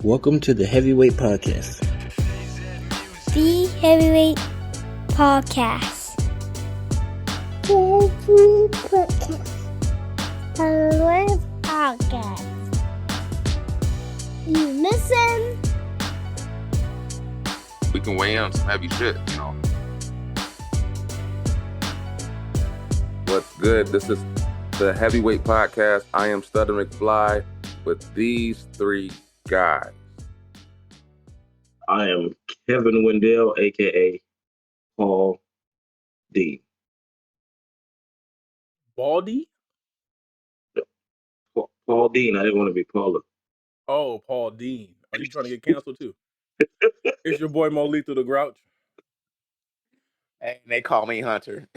Welcome to the Heavyweight Podcast. The Heavyweight Podcast. Heavyweight Podcast. You listen. We can weigh in on some heavy shit, you know. What's good? This is the Heavyweight Podcast. I am Studder McFly with these three guys. I am Kevin Wendell, aka Paul D. Baldy? Paul Dean. I didn't want to be Paula. Oh, Paul Dean. Are you trying to get canceled too? It's your boy Mo Lethal the Grouch. And they call me Hunter.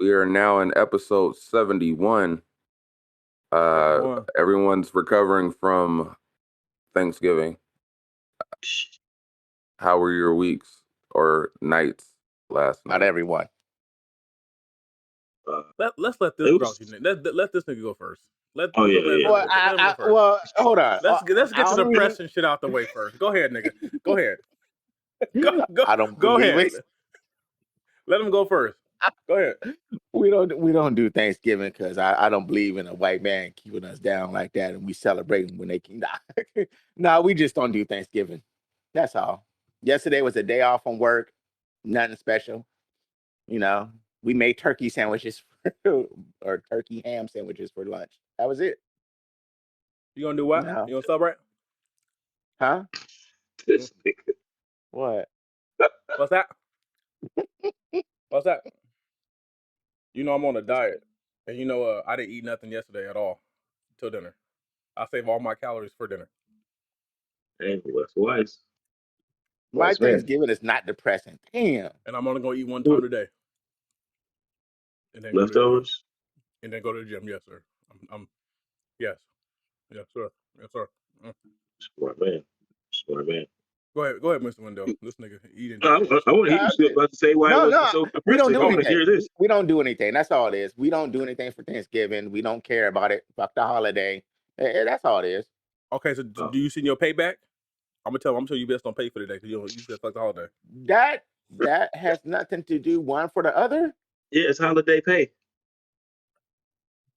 We are now in episode 71. Everyone's recovering from Thanksgiving. How were your weeks or nights last night? Not everyone. Let's let this Grouchy let this nigga go first. Let him go first. Well, hold on. Let's get to the press and shit out the way first. Go ahead, nigga. Go ahead. Go, I don't go believe ahead. it. Let him go first. Go ahead. We don't do Thanksgiving because I don't believe in a white man keeping us down like that, and we celebrate when they can. Nah, we just don't do Thanksgiving. That's all. Yesterday was a day off from work. Nothing special. You know, we made turkey sandwiches or turkey ham sandwiches for lunch. That was it. You gonna do what? No. You gonna celebrate? Huh? This nigga. What? What's that? What's that? You know I'm on a diet, and you know I didn't eat nothing yesterday at all till dinner. I save all my calories for dinner. Hey, what's wise? My Wise man. Thanksgiving is not depressing. Damn. And I'm only gonna eat one time today. And then go to the gym. Leftovers? And then go to the gym. Yes, sir. Yes, sir. Yes, sir. Smart man. Smart man. Go ahead, Mr. Wendell. This nigga eating. I want to hear you still about to say why it was so we don't do I want to hear anything. this. We don't do anything. That's all it is. We don't do anything for Thanksgiving. We don't care about it. Fuck the holiday. That's all it is. Okay, so do you see your payback? I'm gonna tell you best don't pay for the day because you said fuck the holiday. That has nothing to do one for the other. Yeah, it's holiday pay.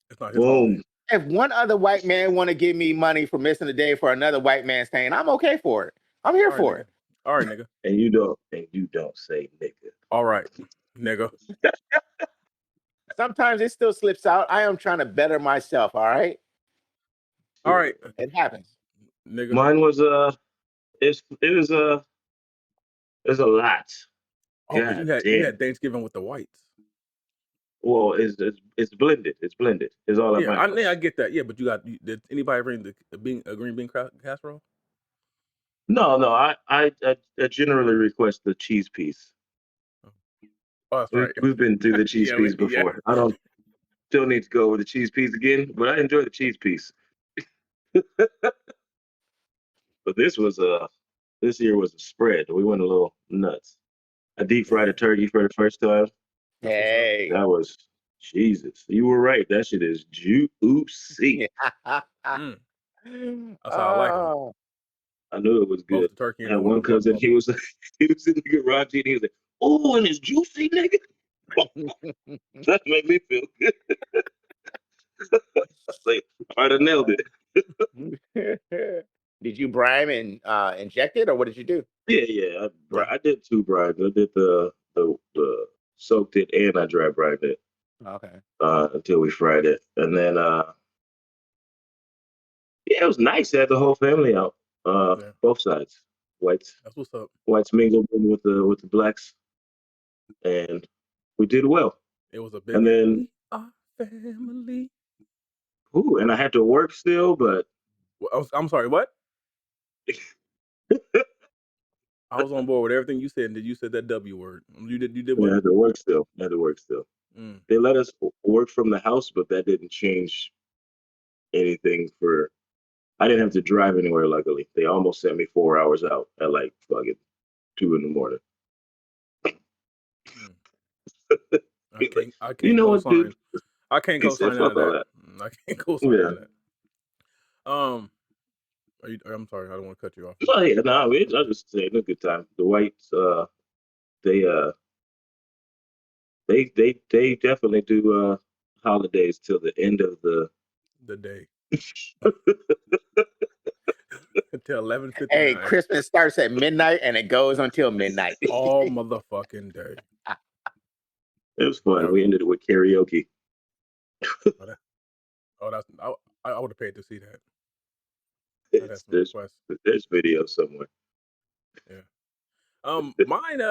It's not his holiday. If one other white man want to give me money for missing a day for another white man staying, I'm okay for it. I'm here for it. All right, nigga. And you don't say nigga. All right, nigga. Sometimes it still slips out. I am trying to better myself. All right. All right. It happens. Nigga. Mine was it was a lot. Oh, you had Thanksgiving with the whites. Well, it's blended. It's blended. It's all about. I get that. Yeah, but did anybody bring a green bean casserole? No. I generally request the cheese piece. Oh, that's right. We've been through the cheese piece before. I don't still need to go with the cheese piece again, but I enjoy the cheese piece. But this year was a spread. We went a little nuts. I deep fried a turkey for the first time. Hey, that was Jesus. You were right. That shit is juicy. That's how I like it. I knew it was good. Both the turkey and I had one cousin. He was in the garage and he was like, "Oh, and it's juicy, nigga." That made me feel good. I was like, I'd have nailed it. Did you brine and inject it, or what did you do? Yeah. I did two brines. I did the soaked it and I dry brined it. Okay. Until we fried it, and then it was nice. I had the whole family out. Both sides. Whites. That's what's up. Whites mingled in with the blacks, and we did well. It was a big. And then family. Ooh, and I had to work still, but I'm sorry. What? I was on board with everything you said. And you said that W word. You did. I had to work still. They let us work from the house, but that didn't change anything for. I didn't have to drive anywhere, luckily. They almost sent me 4 hours out at like fucking 2 a.m. I can't you know what, dude? I can't co-sign on that. I can't co-sign on that. I'm sorry, I don't want to cut you off. Oh yeah, no, I just saying a good time. The whites, they they definitely do holidays till the end of the. The day until 11:59. Hey, Christmas starts at midnight and it goes until midnight. All motherfucking day. It was fun. No. We ended it with karaoke. That's I would have paid to see that. There's video somewhere. Yeah. Mine.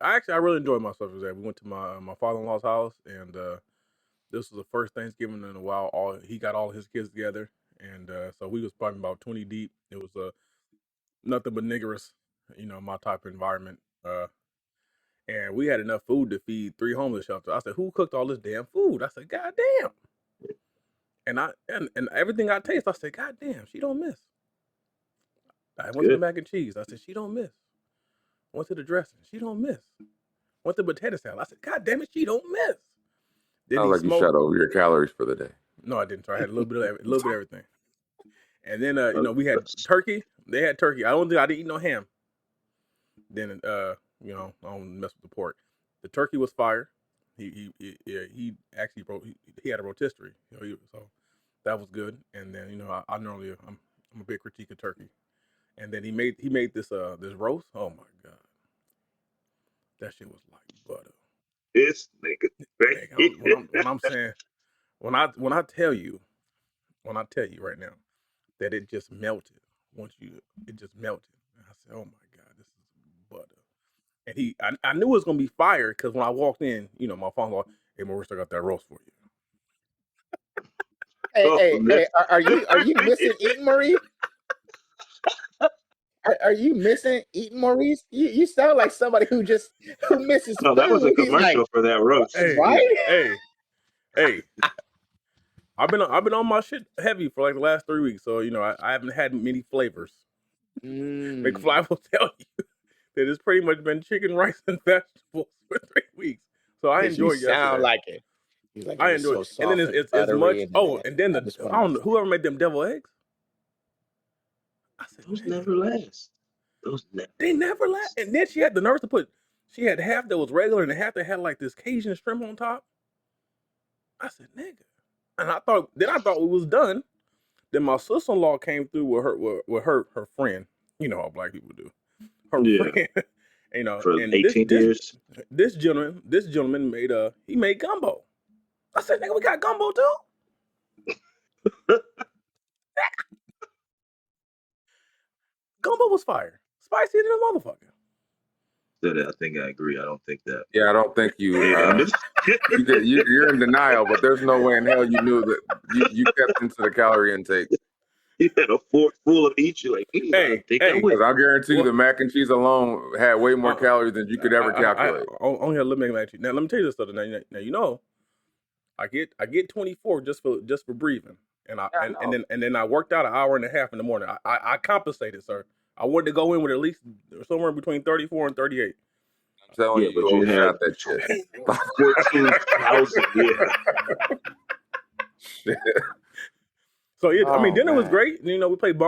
I really enjoyed myself today. We went to my father-in-law's house, and this was the first Thanksgiving in a while. He got all his kids together, and so we was probably about 20 deep. It was nothing but niggers, my type of environment. And we had enough food to feed 3 homeless shelters. I said, "Who cooked all this damn food?" I said, "God damn!" And everything I taste, I said, "God damn, she don't miss." I went to the mac and cheese. I said, "She don't miss." Went to the dressing. She don't miss. Went to potato salad. I said, "God damn it, she don't miss." Sounds like you shut over your calories for the day. No, I didn't. So I had a little bit of everything. And then we had turkey. They had turkey. I didn't eat no ham. Then I don't mess with the pork. The turkey was fire. He actually he had a rotisserie. So that was good. And then I normally I'm a big critique of turkey. And then he made this this roast. Oh my god, that shit was like butter. This nigga. When I'm saying when I tell you right now that it just melted it just melted. And I said, oh my god, this is butter. And I knew it was gonna be fire because when I walked in, my father-in-law, "Hey, Maurice, I got that roast for you." Hey, are you missing eating, Maurice? Are you missing eating, Maurice? You sound like somebody who misses No, food. that was a commercial for that roast. Hey, right? Hey. I've been on my shit heavy for like the last 3 weeks, so I haven't had many flavors. McFly will tell you that it's pretty much been chicken, rice, and vegetables for 3 weeks. So I enjoyed yesterday. Sound like it. He's like, I enjoyed it. And then it's much. And then I don't know whoever made them devil eggs. I said, those never last. They never last. And then she had the nerve to put. She had half that was regular and half that had like this Cajun shrimp on top. I said, nigga. And I thought we was done. Then my sister-in-law came through with her friend. You know how black people do. Her friend. For and 18 years. This gentleman made gumbo. I said, nigga, we got gumbo too? Gumbo was fire. Spicy than a motherfucker. I think I agree. I don't think that. Yeah, I don't think you. You're in denial, but there's no way in hell you knew that you kept into the calorie intake. You had a fork full of each. You're like, because I guarantee you the mac and cheese alone had way more calories than you could ever calculate. I only had a little mac and cheese. Now let me tell you this stuff. Now I get 24 just for breathing, and then I worked out an hour and a half in the morning. I compensated, sir. I wanted to go in with at least somewhere between 34 and 38. I'm telling you, you shot that shit. 14,000. Yeah. So dinner was great. We played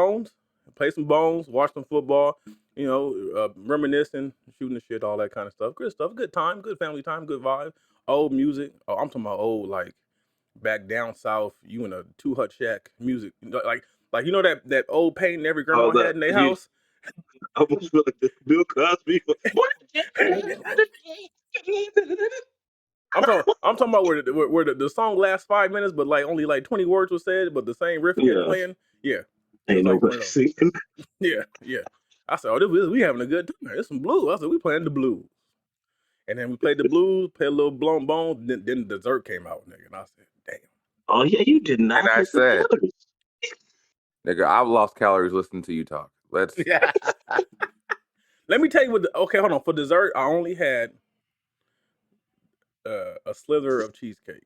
some bones, watched some football. Reminiscing, shooting the shit, all that kind of stuff. Good stuff. Good time. Good family time. Good vibe. Old music. Oh, I'm talking about old, like back down south. You in a 2 hut shack music, like that old painting every grandma had in their house. I almost feel like the Bill Cosby. I'm talking about where the song lasts 5 minutes, but like only like 20 words were said, but the same riff kept playing. Yeah, ain't nobody singing. Yeah. I said, oh, we having a good time. There's some blues. I said, we playing the blues, and then we played the blues, played a little blown bones. Then the dessert came out, nigga, and I said, damn. Oh yeah, you did not. And I said, nigga, I've lost calories listening to you talk. Let's. Yeah. Let me tell you okay, hold on. For dessert, I only had a slither of cheesecake.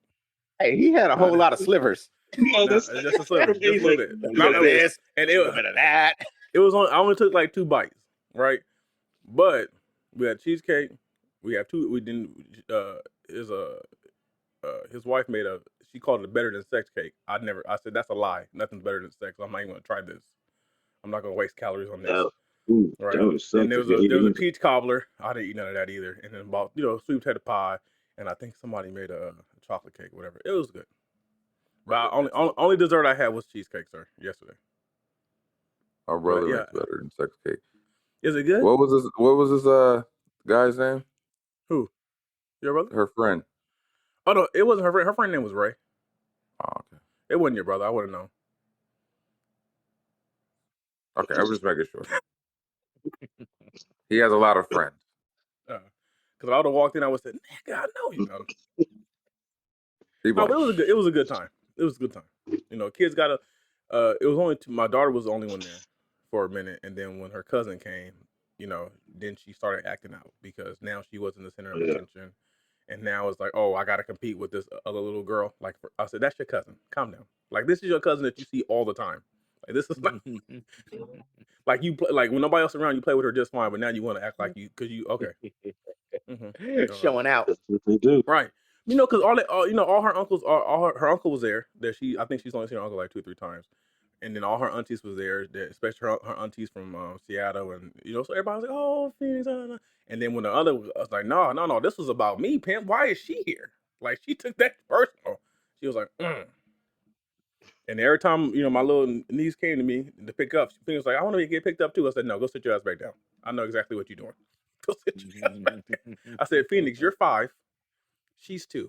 Hey, he had a whole lot of slivers. No, just a slither, just a little bit. Not this, and a little bit of that. It was I only took like 2 bites, right? But we had cheesecake. We have 2. We didn't. His wife she called it a better than sex cake. I said that's a lie. Nothing's better than sex. I'm not even gonna try this. I'm not gonna waste calories on this. That, ooh, Right. that would And suck if you ate there was a anything. peach cobbler. I didn't eat none of that either. And then about sweet potato pie, and I think somebody made a chocolate cake, whatever. It was good. But only dessert I had was cheesecake, sir, yesterday. My But brother yeah, makes better than sex cake. is it good? What was this? What was this? Guy's name? Who? Your brother? Her friend. Oh no, it wasn't her friend. Her friend name was Ray. Oh, okay. It wasn't your brother. I wouldn't know. Okay, I was just making sure. He has a lot of friends. Because if I would have walked in, I would have said, "Nigga, I know you." Know. He No, but like, it was a good time. It was a good time. Kids got to. It was only my daughter was the only one there for a minute, and then when her cousin came, then she started acting out because now she wasn't the center of Yeah. attention, and now it's like, oh, I got to compete with this other little girl. Like I said, that's your cousin. Calm down. Like this is your cousin that you see all the time. Like this is like you play, like when nobody else around, you play with her just fine, but now you want to act like you because you okay. Showing out. That's what they do. Right. Because all her uncles, her uncle was there. I think she's only seen her uncle like 2 or 3 times, and then all her aunties was there. Especially her aunties from Seattle, and so everybody was like, "Oh, Phoenix," and then when the other was like, "No, no, no, this was about me, Pimp. Why is she here?" Like she took that personal. She was like, And every time my little niece came to me to pick up, she was like, "I want to get picked up too." I said, "No, go sit your ass back down. I know exactly what you're doing. Go sit your ass back down." I said, "Phoenix, you're 5. She's 2.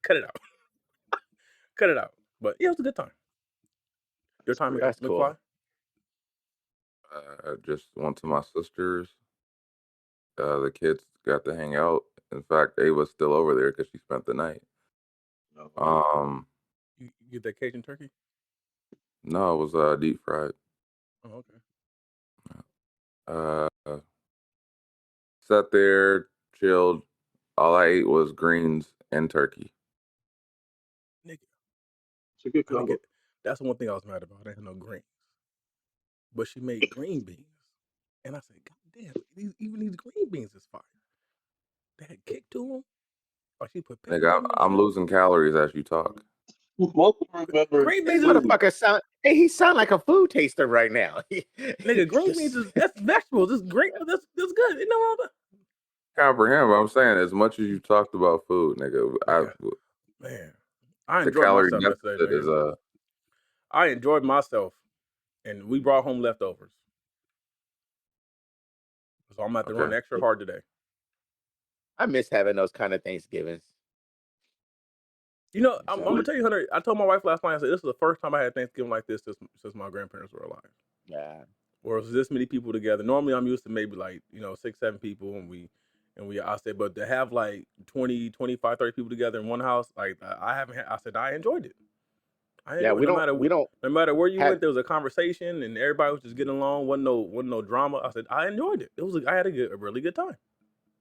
Cut it out. Cut it out." But yeah, it was a good time. Your time, That's McFly? cool. I just went to my sister's. The kids got to hang out. In fact, Ava's still over there because she spent the night. No. You get that Cajun turkey? No, it was deep fried. Oh, okay. Sat there, chilled. All I ate was greens and turkey. Nigga, It's a good I didn't combo. get. That's the one thing I was mad about. I didn't have no greens, but she made green beans, and I said, "God damn, even these green beans is fire. They had kick to them. Like she put peppers Nigga, in them I'm shit. losing calories as you talk. Both remember Green This beans, food. motherfucker sound. Hey, he sound like a food taster right now. nigga, green beans Just- that's vegetables. It's great. That's good. You know what? Comprehend what I'm saying. As much as you talked about food, nigga, Nigga, man, I the enjoyed calorie myself yesterday, deficit is man. I enjoyed myself, and we brought home leftovers. So I'm going to have to run okay. extra hard today. I miss having those kind of Thanksgivings. I'm gonna tell you, Hunter. I told my wife last night. I said this is the first time I had Thanksgiving like this since my grandparents were alive. Yeah. Where it was this many people together. Normally, I'm used to maybe like 6, 7 people, and we. I said, but to have like 20, 25, 30 people together in one house, like I haven't. I said I enjoyed it. I Yeah, enjoyed it. we don't No matter where you have went, there was a conversation, and everybody was just getting along. wasn't no drama. I said I enjoyed it. I had a really good time.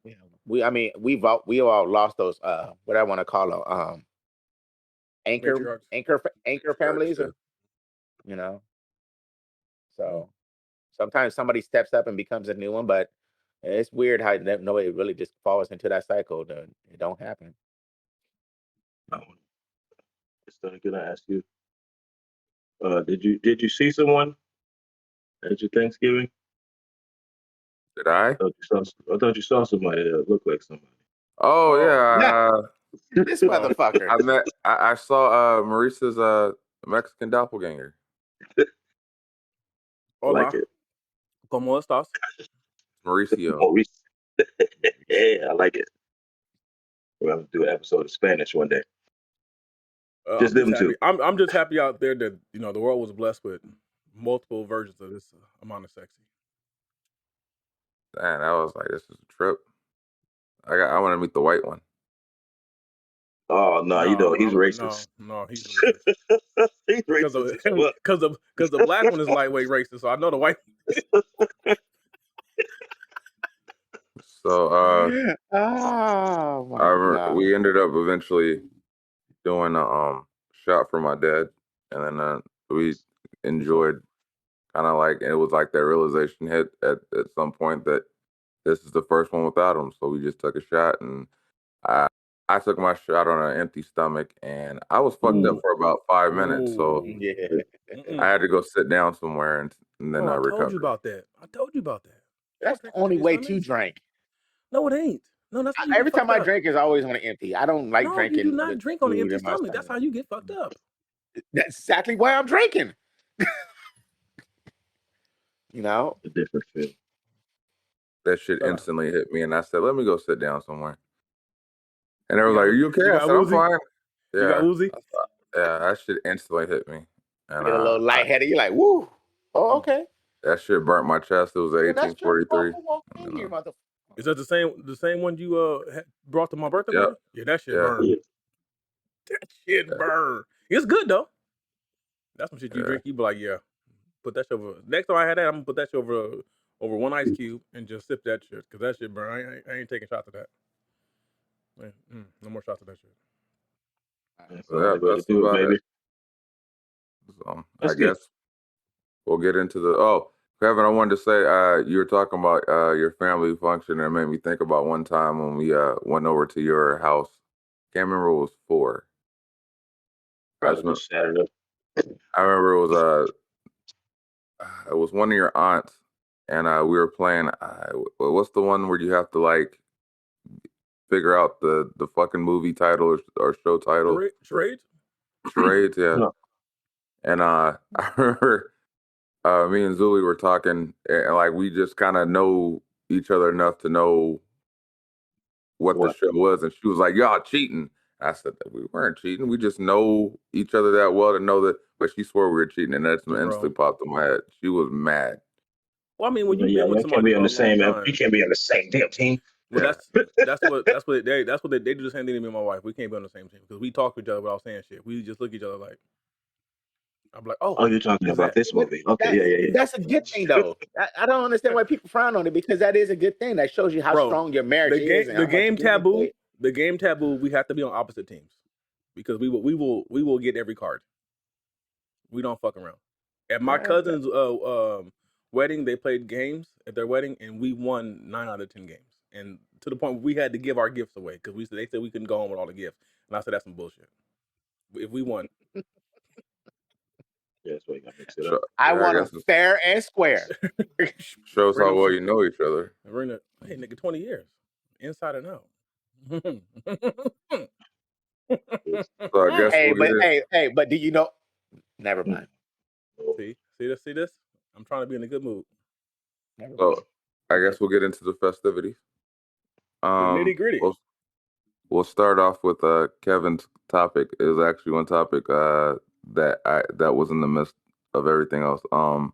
yeah, we all lost those what I want to call them Matriarchs. anchor families, Yeah. you know. So sometimes somebody steps up and becomes a new one, but it's weird how nobody really just falls into that cycle. It don't happen. It's gonna ask you. Did you see someone at your Thanksgiving? Did I? I thought you saw somebody that looked like somebody. Oh Yeah, yeah. this motherfucker. I saw Maurice's Mexican doppelganger. I like Hola, it. ¿cómo estás? Mauricio. Maurice. Yeah, I like it. We're gonna do an episode of Spanish one day. Just I'm just them happy. two. I'm just happy out there that the world was blessed with multiple versions of this amount of sexy. Man, I was like, this is a trip. I want to meet the white one. Oh no, you know he's racist. No, he's racist. He's Because racist as well. the black one is lightweight racist. So I know the white. So Oh my god. we ended up eventually doing a shot for my dad, and then we enjoyed kind of like it was like that realization hit at some point that this is the first one without him. So we just took a shot, and I I took my shot on an empty stomach, and I was fucked up for about 5 minutes. So Yeah. I had to go sit down somewhere, and then Oh, I I told you recovered. about that. I told you about that. That's Don't the drink on only empty way to stomachs. drink. No, it ain't. No, that's how you get Every time fucked I up. drink is always on an empty. I don't like No, you do drinking not with drink on an food empty in my stomach. That's stomach. how you get fucked up. That's exactly why I'm drinking. You know? A different feel. That shit Shut up. instantly hit me, and I said, "Let me go sit down somewhere." And they You were got, like, "Are you okay?" you I got said, "I'm woozy? fine." You got Yeah, woozy? yeah, that shit instantly hit me, and Get a little lightheaded. You're like, woo. Oh, okay. that shit burnt my chest. It was Yeah, that's your fault 1843. for walking in And, here, motherfucker. Is that the same one you brought to my birthday yeah, party? Yeah, that shit yeah, burn. Yeah. That shit yeah, burn. It's good though. That's some shit you yeah. drink. You be like, yeah, put that shit over. Next time I had that, I'm gonna put that shit over one ice cube and just sip that shit because that shit burn. I ain't taking shots of that. No more shots of that shit. That's the So, yeah, only way to that's do it, about it. baby. So I That's good. guess we'll get into the. Oh, Kevin, I wanted to say, you were talking about your family function, and it made me think about one time when we went over to your house. Can't remember what it was for. I just Probably remember, just Saturday. I remember it was one of your aunts, and we were playing. What's the one where you have to like figure out the fucking movie title or show title? Charades? Charades, yeah. No. And I remember me and Zuli were talking, and like we just kind of know each other enough to know what the What? show was, and she was like, "Y'all cheating." I said that we weren't cheating. We just know each other that well to know that. But she swore we were cheating, and that's Yeah, bro. instantly popped in my head. She was mad. Well, I mean, when you've Yeah, been with you can't somebody be for on a the long same. You time, can't be on the same damn team. well, Yeah, they do the same thing to me and my wife. We can't be on the same team because we talk to each other without saying shit. We just look at each other like, I'm like, oh, Oh, you're talking who's about that? this movie? Okay, That, yeah. that's a good thing, though. I don't understand why people frown on it because that is a good thing. That shows you how Bro, strong your marriage is and the how much you game taboo, communicate. we have to be on opposite teams because we will get every card. We don't fuck around. At my Yeah, cousin's wedding, they played games at their wedding, and we won 9 out of 10 games. And to the point where we had to give our gifts away because they said we couldn't go home with all the gifts, and I said that's some bullshit. If we won, Yeah, that's why you got to mix it so, up. I yeah, I want them guess it fair and square. shows bring how them well some, you know each other. bring the hey nigga 20 years inside and out. So I guess Hey, we'll get but it. but do you know? Never mind. see this. I'm trying to be in a good mood. Never mind. So I guess we'll get into the festivities. The nitty gritty. We'll start off with Kevin's topic. It was actually one topic that was in the midst of everything else. I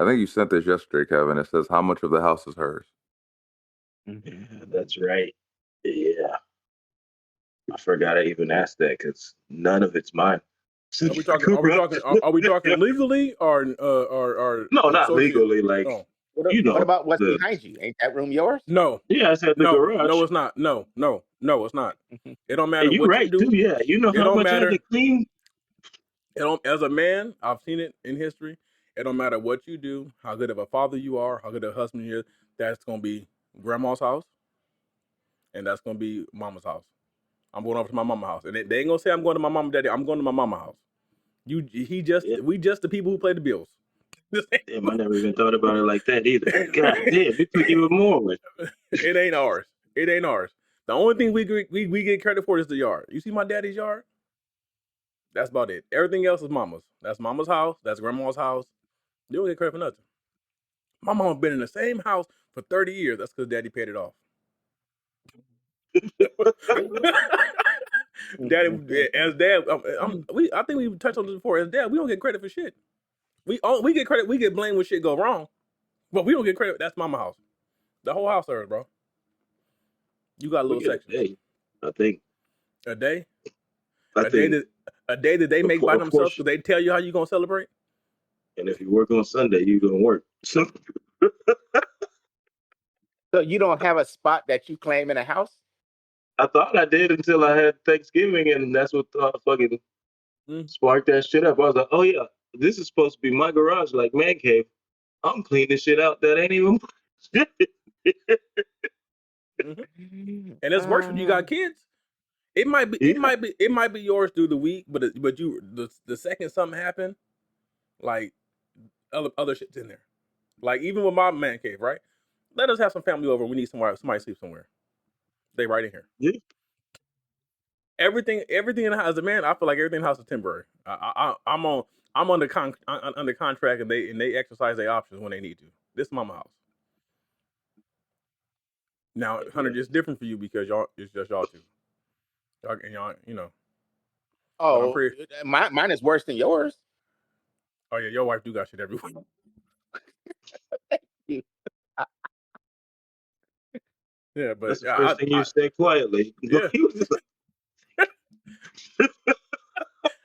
think you sent this yesterday, Kevin. It says how much of the house is hers. Yeah, that's right. Yeah, I forgot I even asked that because none of it's mine. Are we talking? Are we talking? Are we talking legally or No, not associate? legally. Like, Oh What, you what know, about what's the behind you? Ain't that room yours? no, yeah, I said the no, garage. it's not. No, it's not. It don't And matter you what you right too. do. Yeah, you know It how don't much I had matter. to clean. It don't. As a man, I've seen it in history. It don't matter what you do, how good of a father you are, how good of a husband you is. That's gonna be grandma's house, and that's gonna be mama's house. I'm going over to my mama's house, and they ain't gonna say I'm going to my mama and daddy. I'm going to my mama's house. Yeah, We just the people who pay the bills. damn, I never even thought about it like that either. God damn, it took even more. It ain't ours. It ain't ours. The only thing we get credit for is the yard. You see my daddy's yard? That's about it. Everything else is mama's. That's mama's house. That's grandma's house. You don't get credit for nothing. My mama been in the same house for 30 years. That's because daddy paid it off. Daddy, as dad, I think we touched on this before. As dad, we don't get credit for shit. We get credit. We get blamed when shit go wrong, but we don't get credit. That's mama house. The whole house hers, bro. You got We little get a sections. day. I think. A day, I a day think that a day that they make by a themselves portion. because they tell you how you gonna celebrate. And if you work on Sunday, you gonna work. So So you don't have a spot that you claim in a house? I thought I did until I had Thanksgiving, and that's what fucking Mm. sparked that shit up. I was like, oh yeah, this is supposed to be my garage, like man cave. I'm cleaning shit out that ain't even. And it's worse when you got kids. It might be yours through the week, but the second something happened, like other shit's in there. Like even with my man cave, right? Let us have some family over. We need somebody to sleep somewhere. They right in here. Yeah. Everything in the house. As a man, I feel like everything in the house is temporary. I'm under contract, and they exercise their options when they need to. This is mama house. Now, Hunter, it's different for you because it's just y'all two. Y'all, But I'm Oh, pretty. mine is worse than yours. Oh yeah, your wife do got shit everywhere. Yeah, but That's the first thing you said quietly. Yeah.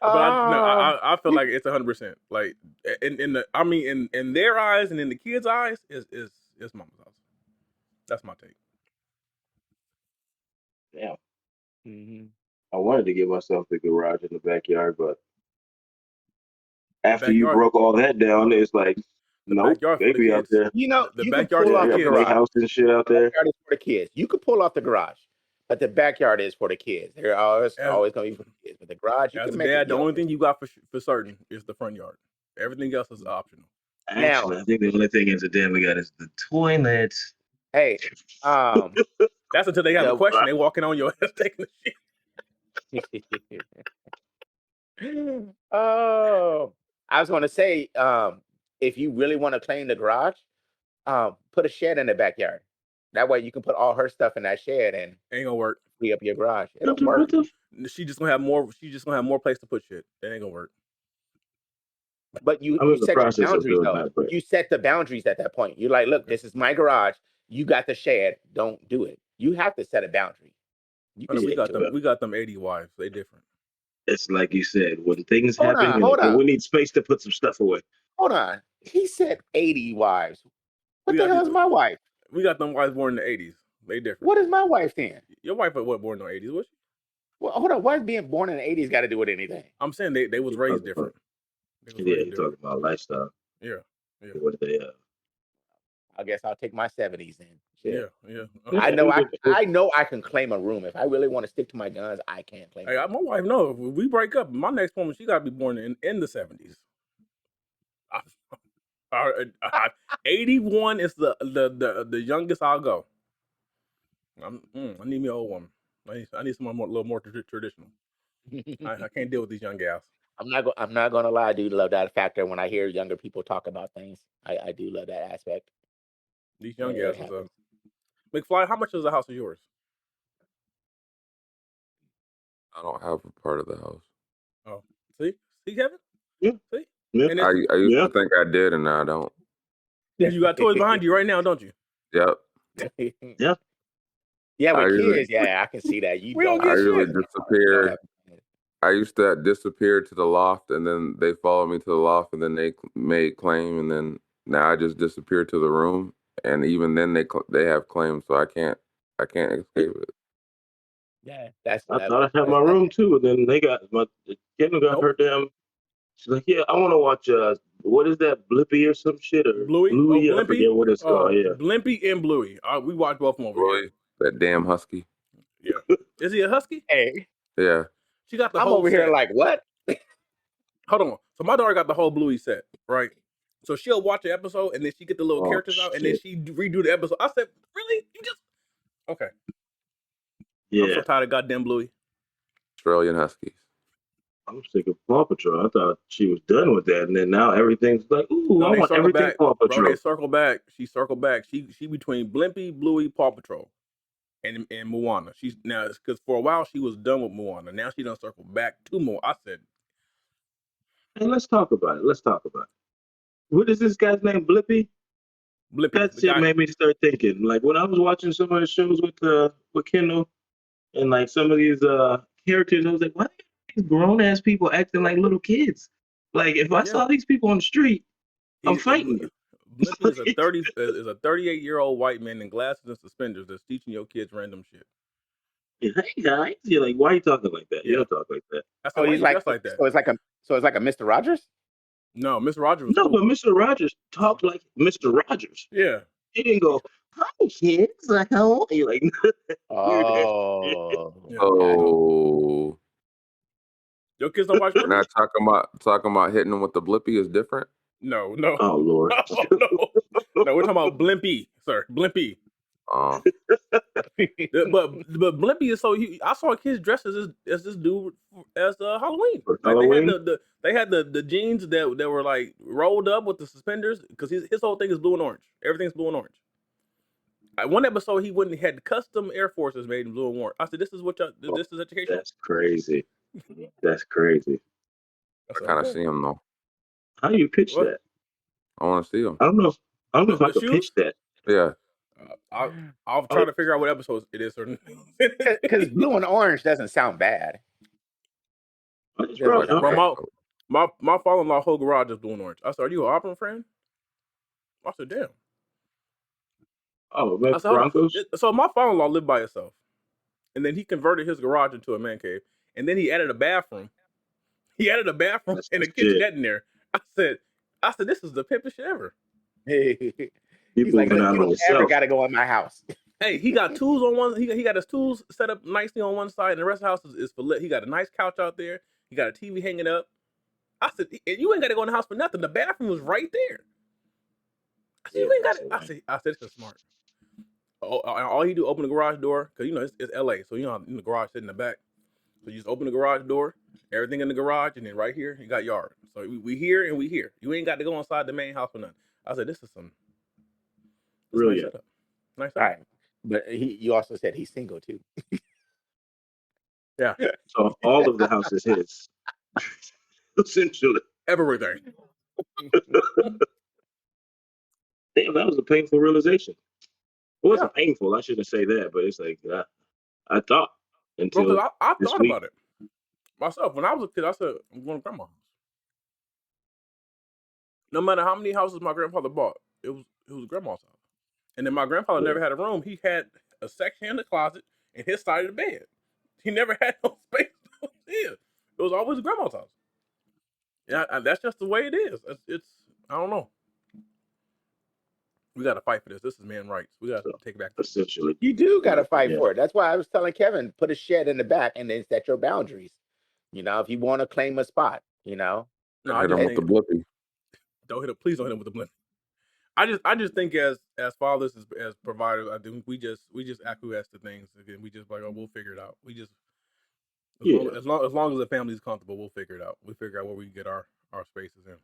But I feel like it's 100%. Like in their eyes and in the kids' eyes is mama's house. That's my take. Damn. Mm-hmm. I wanted to give myself the garage in the backyard, but after you Backyard, broke all that down, it's like, the nope, backyard they for the be out kids. there. You know, The you can backyard pull is off for They the the got kids. garage. playhouse and shit out The there. backyard is for the kids. You can pull off the garage, but the backyard is for the kids. They're always going to be for the kids. But the garage, you As can a make it dad, the yours. only thing you got for certain is the front yard. Everything else is optional. Now, Actually, I think the only thing as a dad we got is the toilet. hey, That's until they have a question. They walking on your ass taking the shit. oh, I was going to say, if you really want to clean the garage, put a shed in the backyard. That way you can put all her stuff in that shed and Ain't gonna work. free up your garage. It'll What the, work. what the, She just gonna have more. She just gonna have more place to put shit. That ain't gonna work. But you I'm in the set your process of boundaries doing though. that, but You set the boundaries at that point. You're like, look, this is my garage. You got the shed. Don't do it. You have to set a boundary. You can We stick got to them. it. We got them 80 wives. They different. it's like you said, when things Hold happen on, and, hold and on. we need space to put some stuff away. Hold on. He said 80 wives. What We the got hell is my wife? We got them wives born in the 80s. They different. What is my wife then? Your wife was born in the 80s, was she? Well, hold on. What being born in the 80s got to do with anything? I'm saying they was raised different. You're talking about lifestyle. Yeah. What they I guess I'll take my 70s then. Shit. Yeah. I know I can claim a room. If I really want to stick to my guns, I can claim Hey, a room. my wife knows. If we break up, my next woman, she got to be born in the 70s. 81 is the youngest I'll go. I need me an old woman. I need someone a little more traditional. I can't deal with these young gals. I'm not gonna lie, I do love that factor when I hear younger people talk about things. I do love that aspect. These young gals is McFly, how much of the house is yours? I don't have a part of the house. Oh, see, Kevin. Yeah. See, Yeah. and I used to think I did, and now I don't. You got toys behind you right now, don't you? Yep. Yeah. Yeah, with I kids, yeah, I can see that. You We don't I get usually shit. disappear. I used to disappear to the loft, and then they followed me to the loft, and then they made claim, and then now I just disappear to the room, and even then they have claims, so I can't escape it. Yeah, I thought I had my room too, and then they got Kendall got her damn. She's like, yeah, I want to watch. What is that, Blippy or some shit or Bluey? Bluey? Oh, I forget what it's called. Yeah, Blimpy and Bluey. We watch both of them over here. That damn husky. Yeah. Is he a husky? Hey, Yeah. She got the I'm whole over set. here like, what? Hold on. So my daughter got the whole Bluey set, right? So she'll watch the episode and then she get the little characters out and then she redo the episode. I said, really? You just okay? yeah. I'm so tired of goddamn Bluey. Australian huskies. I'm sick of Paw Patrol. I thought she was done with that, and then now everything's like, ooh, I want everything back. Paw Patrol. Bro, they circle back. She circled back. She between Blimpy, Bluey, Paw Patrol, and Moana. She's now because for a while she was done with Moana. Now she done circle back to Moana. I said, hey, let's talk about it. What is this guy's name? Blippy? Blippy. That shit made me start thinking. Like when I was watching some of the shows with Kendall and like some of these characters, I was like, why are these grown ass people acting like little kids? Like if I saw these people on the street, I'm fighting them. Blippy is a 38-year-old white man in glasses and suspenders that's teaching your kids random shit. Hey guys, you're like, why are you talking like that? You don't talk like that. Oh, he's like that. So it's like a Mr. Rogers? No, Mr. Rogers was No, cool. but Mr. Rogers talked like Mr. Rogers. Yeah. He didn't go, Hi, kids. Like, how old are you? Like, Oh, Yeah. got it. Oh, Your kids don't watch we're Blippy? not talking about hitting them with the blippy is different. No. oh Lord. No. No, we're talking about Blimpy, sir. Blimpy. Oh, But Blimpy is so I saw kids dressed as this dude as Halloween. For Like they had Halloween? the jeans that were like rolled up with the suspenders because his whole thing is blue and orange. Everything's blue and orange. One episode he went and had custom Air Forces made in blue and orange. I said, "This is what y'all, Oh, this is educational." that's crazy. That's crazy. I I said, kind of "Okay, see him though. How do you pitch what that? I want to see him. I don't know. I don't know if I the could pitch shoes?" that. Yeah, I'll try to figure out what episode it is. Because blue and orange doesn't sound bad. I just Doesn't brought like it. a Bro, Okay. rain my coat. my father-in-law whole garage is blue and orange. I said, "Are you an Auburn fan?" I said, "Damn." Oh, I man, said, "Hold Broncos? on." So my father-in-law lived by himself, and then he converted his garage into a man cave, and then he added a bathroom. He added a bathroom That's and the a shit. kitchenette in there. I said, "This is the pimpest shit ever." He's like, Moving look, out you on don't ever himself. got to go in my house. Hey, he got tools on one. He got his tools set up nicely on one side, and the rest of the house is for lit. He got a nice couch out there. He got a TV hanging up. I said, "You ain't got to go in the house for nothing. The bathroom was right there." I said, Yeah, "You ain't got that's it." the I way. said, "This is smart." All he do open the garage door because it's LA, so the garage sitting in the back. So you just open the garage door, everything in the garage, and then right here you got yard. So we here and we here. You ain't got to go inside the main house for nothing. I said, "This is a nice Brilliant. setup. Nice All setup." right. But you also said he's single too. Yeah, So all of the house is his, essentially. everything. Damn, that was a painful realization. It Yeah, wasn't painful. I shouldn't say that, but it's like I thought bro. until Because I this thought week. about it myself when I was a kid. I said, "I'm going to grandma's house." No matter how many houses my grandfather bought, it was grandma's house. And then my grandfather Yeah, never had a room. He had a section in the closet and his side of the bed. He never had no space. Yeah, it was always grandma's house. Yeah, that's just the way it is. It's I don't know. We got to fight for this. This is man rights. We got to so take it back. essentially, You do got to fight yeah, for it. That's why I was telling Kevin, put a shed in the back and then set your boundaries. If you want to claim a spot, No, I Hit just him with the think blippy. don't hit him. Please don't hit him with the blend. I just think as fathers as providers, I think we just acquiesce to things. Again, we just like, oh, we'll figure it out. We just yeah. as long as the family's comfortable, we'll figure it out. We figure out where we can get our spaces in.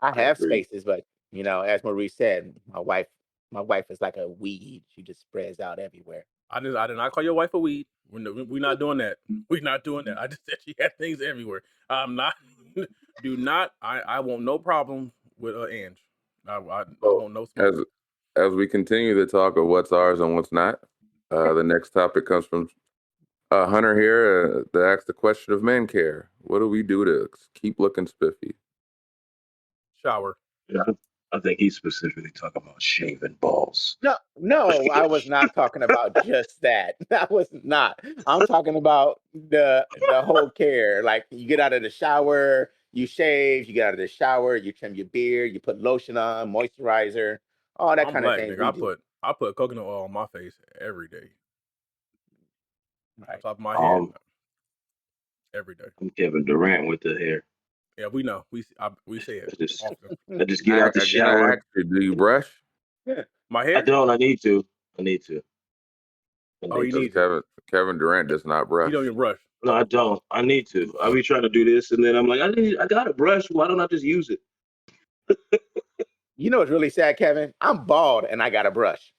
I I have agree. spaces, but as Maurice said, my wife is like a weed. She just spreads out everywhere. I did not call your wife a weed. We're not doing that. We're not doing that. I just said she had things everywhere. I'm not. Do not. I want no problem with Ange. I So want no smoke. as we continue to talk of what's ours and what's not, the next topic comes from Hunter here that asks the question of man care. What do we do to keep looking spiffy? Shower. Yeah, I think he's specifically talking about shaving balls. No, I was not talking about just that. I was not. I'm talking about the whole care. Like you get out of the shower, you shave, you get out of the shower, you trim your beard, you put lotion on, moisturizer, all that I'm kind of black, things nigga. we do. I put coconut oil on my face every day, on Right. top of my head, Um, every day. I'm Kevin Durant with the hair. Yeah, we know. We say it often. I just get out the Again, I shower. ask you, do you brush? My I hair? don't. I need to. I need to. I Oh, need you to. Because need to. Kevin Durant does not You brush. don't even brush. No, I don't. I need to. I be trying to do this, and then I'm like, I got a brush. Why don't I just use it? You know what's really sad, Kevin? I'm bald and I got a brush.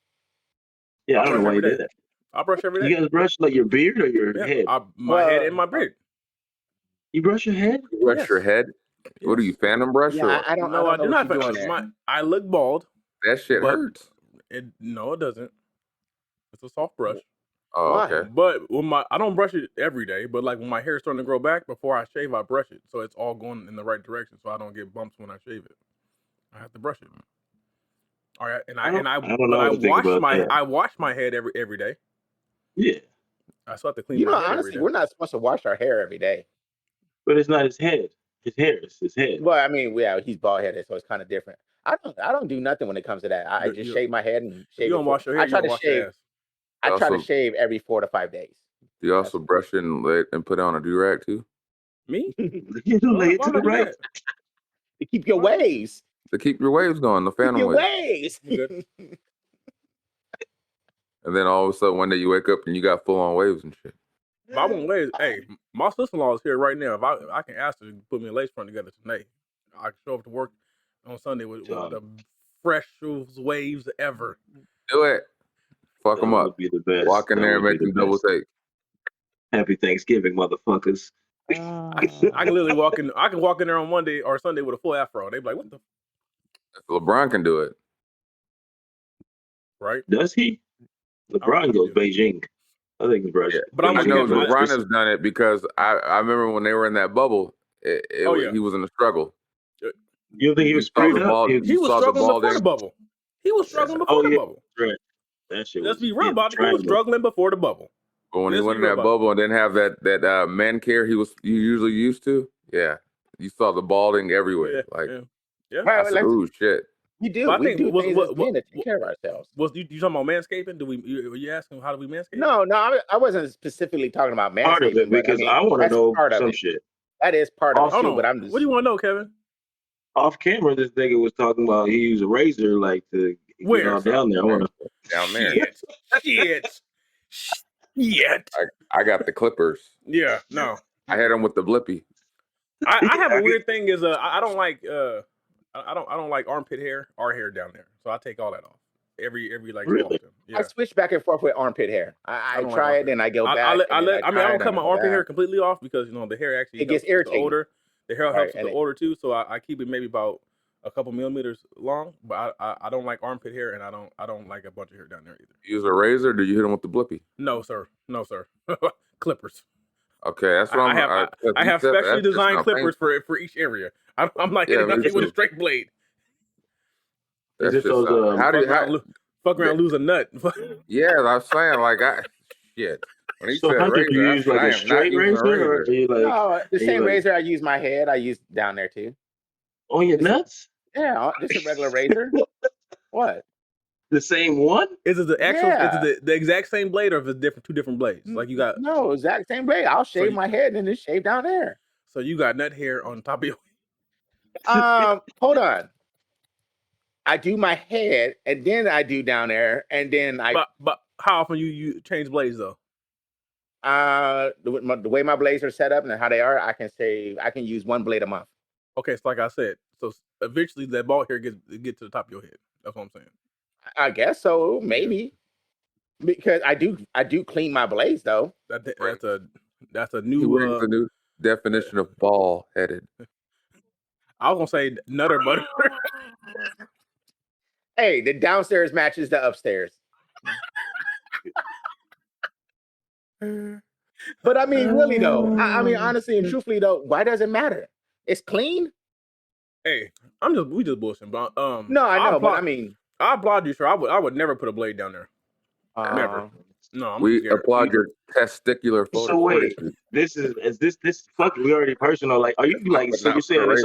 Yeah, I I don't know brush why every you day. did that. I brush every You day. guys brush like your beard or your Yeah, head? my head and Well, my beard. You brush your head? You brush your Yes, head? What are yes. you, phantom brush yeah, or I, what? I don't I No, don't I know do what not. you're doing there. I look bald, That shit but hurts. no, it doesn't. It's a soft brush. Oh, Why? okay. But I don't brush it every day. But like when my hair is starting to grow back, before I shave, I brush it, so it's all going in the right direction, so I don't get bumps when I shave it. I have to brush it. All right, I don't know what to think about that. I wash my head every day. Yeah, I still have to clean my head every Honestly, day. we're not supposed to wash our hair every day. but it's not his head. His hair is his head. Well, I mean, yeah, he's bald headed, so it's kind of different. I don't do nothing when it comes to that. I just shave my head and If you shave don't it. wash your hair, I you try don't to wash your shave. ass. I try to Also- shave every 4 to 5 days. Do you also brush it and put it on a do-rag too? Me? You know, Why lay it would to I the do right. that? To keep your Why? waves. To keep your waves going, the Keep phantom your waves. waves. We good. And then all of a sudden one day you wake up and you got full-on waves and shit. If I want waves, hey, my sister-in-law is here right now. If I can ask her to put me a lace front together today, I can show up to work on Sunday with the freshest waves ever. Do it. Fuck them That up. would be the best. Walk in That there and would be make the them double best. take. Happy Thanksgiving, motherfuckers. I can literally walk in. I can walk in there on Monday or Sunday with a full afro. They be like, "What the?" If LeBron can do it. Right? Does he? I don't think LeBron he goes do. Beijing. I think LeBron. Yeah. But I'm I with know Kevin. LeBron has done it because I remember when they were in that bubble, Oh, yeah. he was in a struggle. You don't think he was saw sprayed the up? ball. He You was saw the struggling ball before there. the bubble. He was struggling before Oh the yeah, bubble. right. That shit Let's was. be real about it. He was triangle. struggling before the bubble. But when he Let's went be in real that about bubble and didn't have that man care you usually used to, yeah, you saw the balding everywhere. Yeah. I said, "Ooh, shit." We do. But I We think do things as men to take care of ourselves. Was you talking about manscaping? Were you asking how do we manscape? No, I wasn't specifically talking about manscaping. Part of it, because I want to know some it. shit. That is part of it Hold too. on. But I'm just. What do you want to know, Kevin? Off camera, this nigga was talking about he used a razor like to Where? get all down there. I want to. Down there. Shit. I got the clippers. Yeah. No. I had them with the blippy. I have a weird thing. I don't like I don't like armpit hair or hair down there. So I take all that off. Every like so Really? often. Yeah. I switch back and forth with armpit hair. I don't try like it and I go back. I don't cut my armpit hair completely off because the hair actually It gets helps with the irritating. odor. The hair helps with the and odor too. So I keep it maybe about a couple millimeters long. But I don't like armpit hair and I don't like a bunch of hair down there either. Use a razor? Or do you hit them with the blippy? No sir. Clippers. Okay, that's what I have specially designed clippers for each area. I'm like hitting nothing with a straight blade. That's just fuck around, lose a nut. Yeah, I was saying shit. When he said Hunter, razor, do you use like a straight razor, or do you like? No, the same razor I use my head. I use down there too. On your nuts? Yeah, just a regular razor. What? The same one? Is it the actual? Yeah. Is it the exact same blade, or is it two different blades? Like you got no exact same blade. I'll shave my head and then shave down there. So you got nut hair on top of your. Hold on. I do my head and then I do down there and then I. But how often you change blades though? The way my blades are set up and how they are, I can use one blade a month. Okay, so like I said, so eventually that bald hair get to the top of your head. That's what I'm saying. I guess so, maybe. Because I do clean my blades though. That's a new a new definition of bald headed. I was gonna say nutter butter. Hey, the downstairs matches the upstairs. But I mean, really though, I mean, honestly and truthfully though, why does it matter? It's clean. Hey, we just bullshitting, but No, I know, but I mean, I applaud you, sir. I would never put a blade down there. Never. No, we applaud your testicular photo. So wait, this fuck. We already personal. Like, are you like? So you saying it's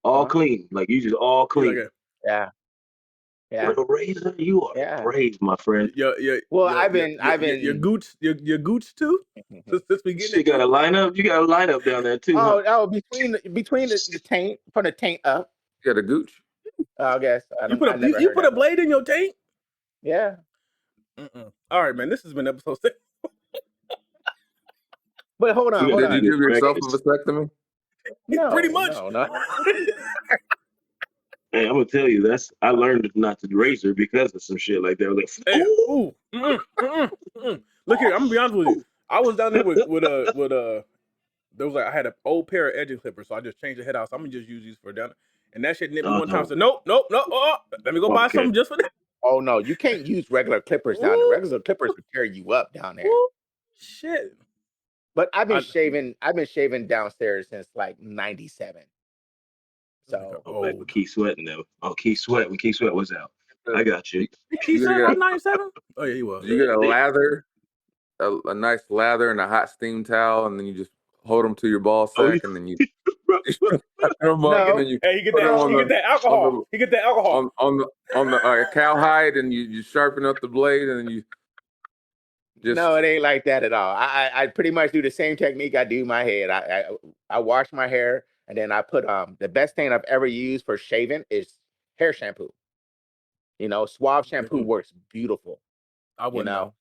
all clean? Like you just all clean? Like yeah. With a razor, you are brave, my friend. Yeah. Well, I've been your gooch too. Since we get you got a lineup. You got a lineup down there too. Oh, between the taint, from the taint up. You got a gooch. I guess you put a blade in your taint. Yeah. All right, man. This has been episode 6. But hold on. Did you give yourself a vasectomy? No, pretty much. No. Hey, I'm gonna tell you, I learned not to razor because of some shit like that. Like, Look here, I'm gonna be honest with you. I was down there with there was I had an old pair of edging clippers, so I just changed the head out. So I'm gonna just use these for down there. And that shit nipped me one time. So nope. Let me go buy something just for that. Oh no, you can't use regular clippers down there. Regular clippers would tear you up down there. Shit. But I've been shaving downstairs since like 97. So Keith Sweating though. Oh, Keith Sweat when Keith Sweat was out. I got you. Keith Sweat was 97? Oh yeah, he was. You get a lather, a nice lather and a hot steam towel, and then you just hold them to your ball sack, and then you them up, and No, then you Hey, he get put them that. no. He get that alcohol. He get that alcohol. on the cowhide, and you sharpen up the blade, and then you just No, it ain't like that at all. I pretty much do the same technique I do my head. I wash my hair and then I put the best thing I've ever used for shaving is hair shampoo. Suave shampoo works beautiful. I wouldn't know.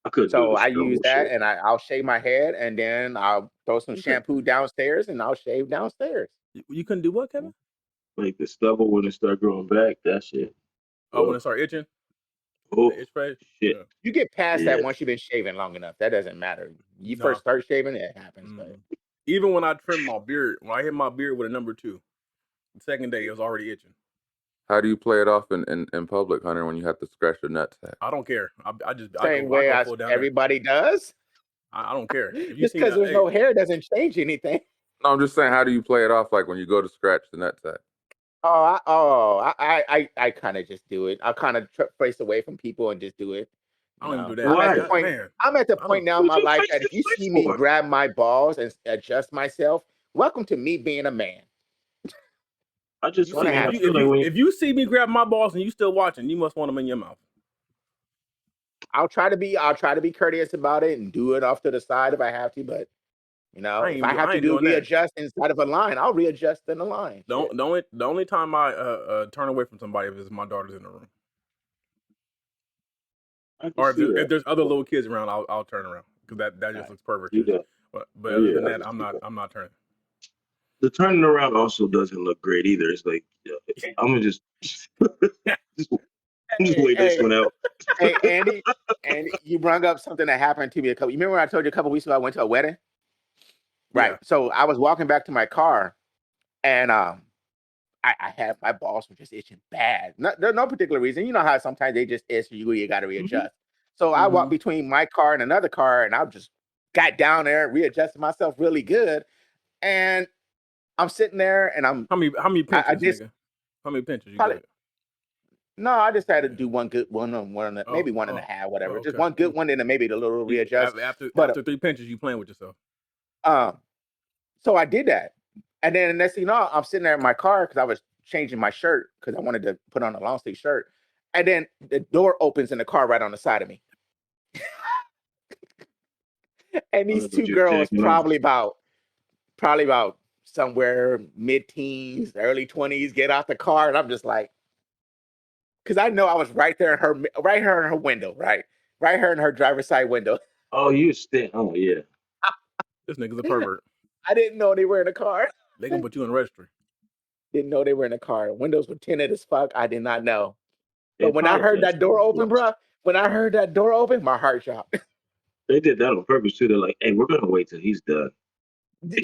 I couldn't do So the I use stubble that shit. and I'll shave my head and then I'll throw some shampoo downstairs and I'll shave downstairs. You couldn't do what, Kevin? Like the stubble when it start growing back, that shit. Oh, when it start itching. Oh The itch phase. shit. Yeah. You get past Yeah. that once you've been shaving long enough. That doesn't matter. You No. first start shaving, it happens. But Even when I trim my beard, when I hit my beard with a number 2, the second day it was already itching. how do you play it off in public, Hunter, when you have to scratch your nutsack? I don't care. I same go way as full down everybody does. I don't care. If you Just see because there's hey, no hair doesn't change anything. No, I'm just saying, how do you play it off, like when you go to scratch the nutsack? I kind of just do it. I kind of face away from people and just do it. I don't even do that. I'm at the point now in my life that if you see me grab my balls and adjust myself, welcome to me being a man. I just want to have. If you see me grab my balls and you still watching, you must want them in your mouth. I'll try to be courteous about it and do it off to the side if I have to, but if I have to do readjust inside of a line, I'll readjust in the line. The only time I turn away from somebody is if my daughter's in the room, or if there's other little kids around, I'll turn around because that just looks perverted. But other than that, I'm not turning. The turning around also doesn't look great either. It's like I'm gonna just wait this one out. Hey, Andy, you brought up something that happened to me you remember when I told you a couple weeks ago I went to a wedding? Right. Yeah. So I was walking back to my car and I had my balls were just itching bad. There's no particular reason. You know how sometimes they just itch you got to readjust. Mm-hmm. So I walked between my car and another car and I just got down there, readjusted myself really good. And I'm sitting there and I'm how many pinches, nigga? How many pinches you got? No, I just had to do one good one, maybe one and a half, whatever. Okay. Just one good one, and then maybe the little readjust. After 3 pinches, you playing with yourself. So I did that, and then the next thing you know, I'm sitting there in my car because I was changing my shirt because I wanted to put on a long sleeve shirt, and then the door opens in the car right on the side of me, and these two girls probably about somewhere mid-teens, early 20s get out the car, and I'm just like. Because I know I was right here in her window, right here in her driver's side window. Oh, you stand. Oh, yeah. This nigga's a pervert. I didn't know they were in a car. They gonna put you in the registry. Didn't know they were in a car. Windows were tinted as fuck. I did not know. But when I heard that door open, bro, my heart dropped. They did that on purpose too. They're like, "Hey, we're gonna wait till he's done."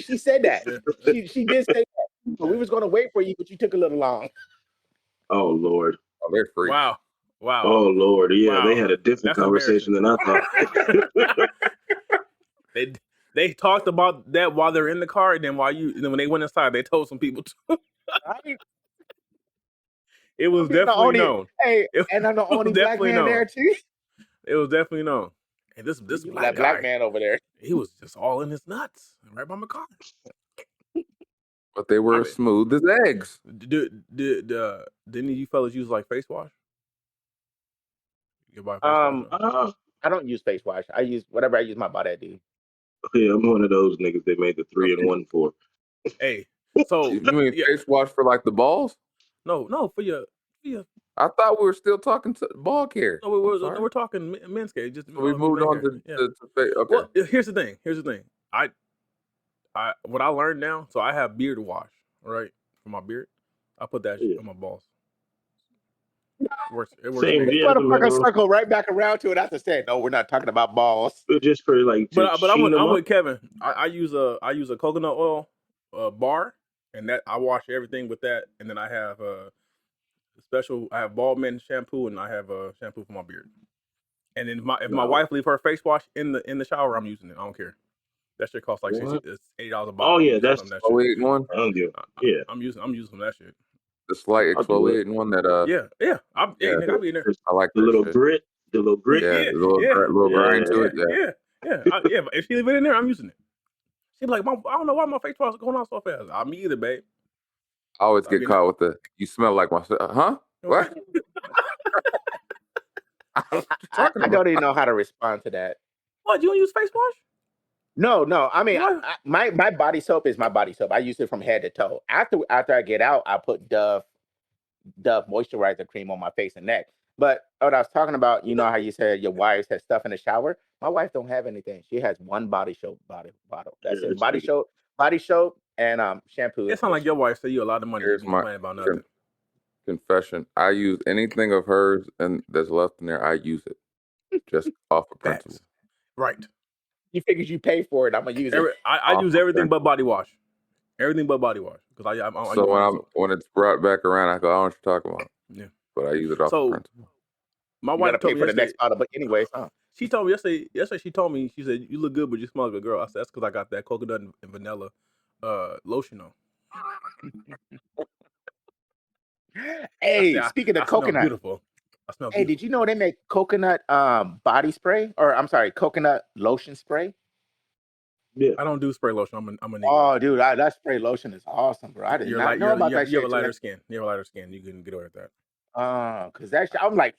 She said that. she did say that. But we was gonna wait for you, but you took a little long. Oh Lord. Oh, they're freaks. Wow. Oh Lord, yeah, they had a different conversation than I thought. They talked about that while they're in the car, and then when they went inside, they told some people too. It was definitely known. Hey, and I'm the only black man there too. It was definitely known. And this black man over there, he was just all in his nuts right by my car. But they were smooth as eggs. Didn't you fellas use like face wash? I don't use face wash. I use whatever I use my body to do. Yeah, I'm one of those niggas they made the 3-in-1 for. Hey, so you mean face wash for like the balls? No, for your. I thought we were still talking to ball care. No, we're talking men's care. Just we moved on to okay. Well, here's the thing. What I learned now. So I have beard wash, right, for my beard. I put that shit on my balls. It works. Motherfucker circle right back around to it after saying, "No, we're not talking about balls." Just for like. But I'm with Kevin. I use a coconut oil bar, and that I wash everything with that, and then I have I have Baldman shampoo, and I have shampoo for my beard. And then if my wife leave her face wash in the shower, I'm using it. I don't care. That shit costs like $80 a bottle. Oh yeah, that's the exfoliating one. Yeah, I'm using that shit. The slight exfoliating one that yeah. I'll be in there. I like the little grit. The little grit. Yeah, the little grind to it. Yeah. If she leave it in there, I'm using it. She'd be like, "Mom, I don't know why my face wash is going on so fast." Me either, babe. I always I get mean, caught with the "you smell like my," huh? What? What you talking I about? don't even know how to respond to that. What, you don't use face wash? No. I mean, What? my body soap is my body soap. I use it from head to toe. After I get out, I put Dove moisturizer cream on my face and neck. But what I was talking about, you know how you said your wives have stuff in the shower. My wife don't have anything. She has one body soap bottle. That's Yeah, it. it's true. Body soap, and shampoo It and sounds like conditioner. your wife said you a lot of money. You Here's be my complaining about con- nothing. confession. I use anything of hers and that's left in there. I use it just off of principle. Facts. Right. You figures you pay for it, I'm gonna use it. I Off use of everything but principle. body wash. Everything but body wash because I use So my own soap. when it's brought back around, I go, "I don't know what you're talking about," Yeah. but I use it off of So principle. my You gotta wife told pay me for the yesterday. next bottle. But anyways, huh? She told me yesterday. Yesterday she told me, she said, "You look good, but you smell like a girl." I said, "That's because I got that coconut and vanilla lotion on." Hey, speaking of I smell coconut, beautiful. I smell hey, did beautiful. you know they make coconut body spray? Or I'm sorry, coconut lotion spray? Yeah. I don't do spray lotion. I'm a Negro. Oh, dude, that spray lotion is awesome, bro. I did You're not like know about that you have a shit till lighter skin. You have a lighter skin. You can get away with that. because that shit, I'm like,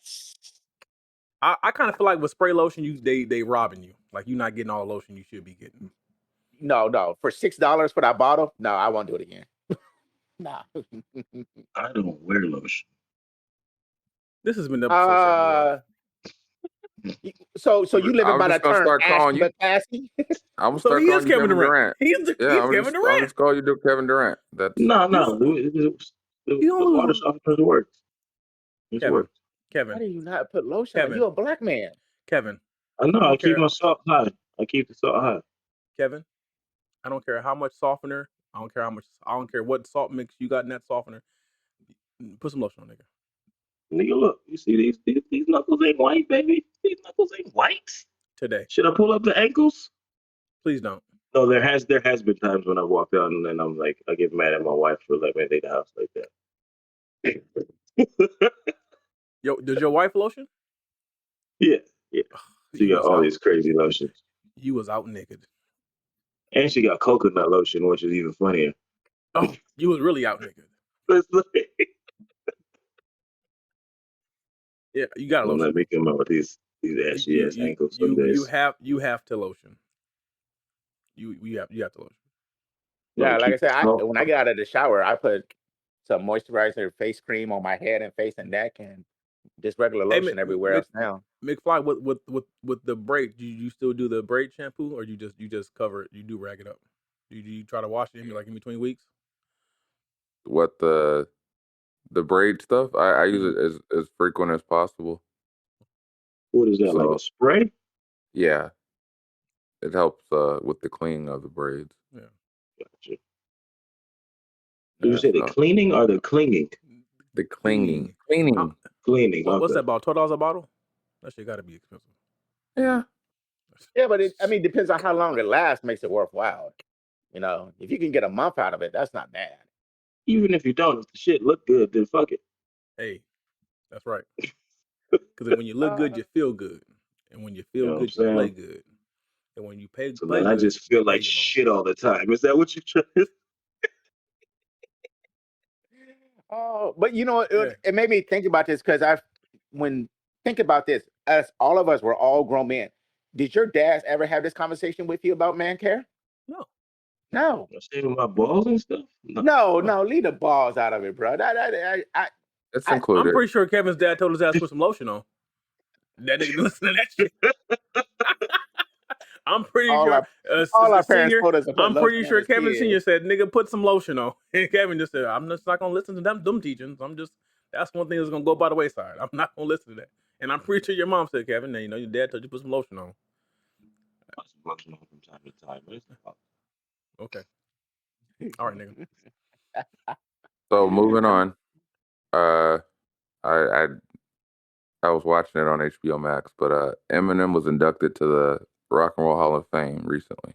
I kind of feel like with spray lotion, they robbing you. Like you're not getting all the lotion you should be getting. no, for $6 for that bottle, no, I won't do it again. Nah. I don't wear lotion. This has been episode 71. uh, so you living I'm by the just gonna term start calling ashy you. but classy? I'm gonna So start he is calling you Kevin Kevin Durant. Durant. He's Kevin I'll Durant. just call you Kevin Durant. That's No, You no. don't. You The water don't. softener works. It Kevin. works. Why Kevin. do you not put lotion on? Kevin. You a black man. Kevin. I know. I I don't keep care. my salt high. I keep the salt high. Kevin. I don't care how much softener. I don't care how much. I don't care what salt mix you got in that softener. Put some lotion on, nigga. Nigga, look. You see these knuckles ain't white, baby. These knuckles ain't white. Today. Should I pull up the ankles? Please don't. No, there has been times when I walked out and then I'm like, I get mad at my wife for letting me leave the house like that. Yo, does your wife lotion? Yeah. She You got was all out. these crazy lotions. You was out naked. And she got coconut lotion, which is even funnier. Oh, you was really out naked. It's like, Yeah, you got a don't lotion. let me come up with these ashy ass ankles some days. You have to lotion. You have to lotion. No, Yeah, like I keep the said, salt. when I get out of the shower, I put some moisturizer, face cream on my head and face and neck, and just regular Hey, lotion everywhere else now. McFly, with the braid, do you still do the braid shampoo, or you just cover it? You do rag it up. Do you try to wash it in between weeks? what the braid stuff. I use it as frequent as possible. What is that, So like a spray? yeah, it helps with the cleaning of the braids. Yeah. Gotcha. Did you Yeah, say the so cleaning or the clinging? the cleaning. How, Cleaning, what's that okay. about? $12 a bottle? That shit got to be expensive. Yeah. Yeah, but depends on how long it lasts, makes it worthwhile. You know, if you can get a month out of it, that's not bad. Even if you don't, if the shit look good, then fuck it. Hey, that's right. Because when you look Uh, good, you feel good, and when you You feel know what I'm good, you play saying? good, and when you So play then I good, just they feel pay like you more. shit all the time. Is that what you're trying to oh, but you know, Yeah. it made me think about this because think about this, us, all of us were all grown men. Did your dads ever have this conversation with you about man care? No. No, shaving my balls and stuff? No. no, leave the balls out of it, bro. It's I I'm included. pretty sure Kevin's dad told his ass to put some lotion on. That nigga listen to that shit. I'm pretty all sure our parents senior. told us to put I'm pretty lotion on sure as Kevin Senior kids. said, "Nigga, put some lotion on." And Kevin just said, "I'm just not gonna listen to them teachings. That's one thing that's gonna go by the wayside. I'm not gonna listen to that." And I'm pretty sure your mom said, "Kevin, now you know your dad told you to put some lotion on." I put some lotion on from time to time, but it's not. Okay, all right, nigga. So moving on. Uh, I I was watching it on HBO Max, but Eminem was inducted to the Rock and Roll Hall of Fame recently.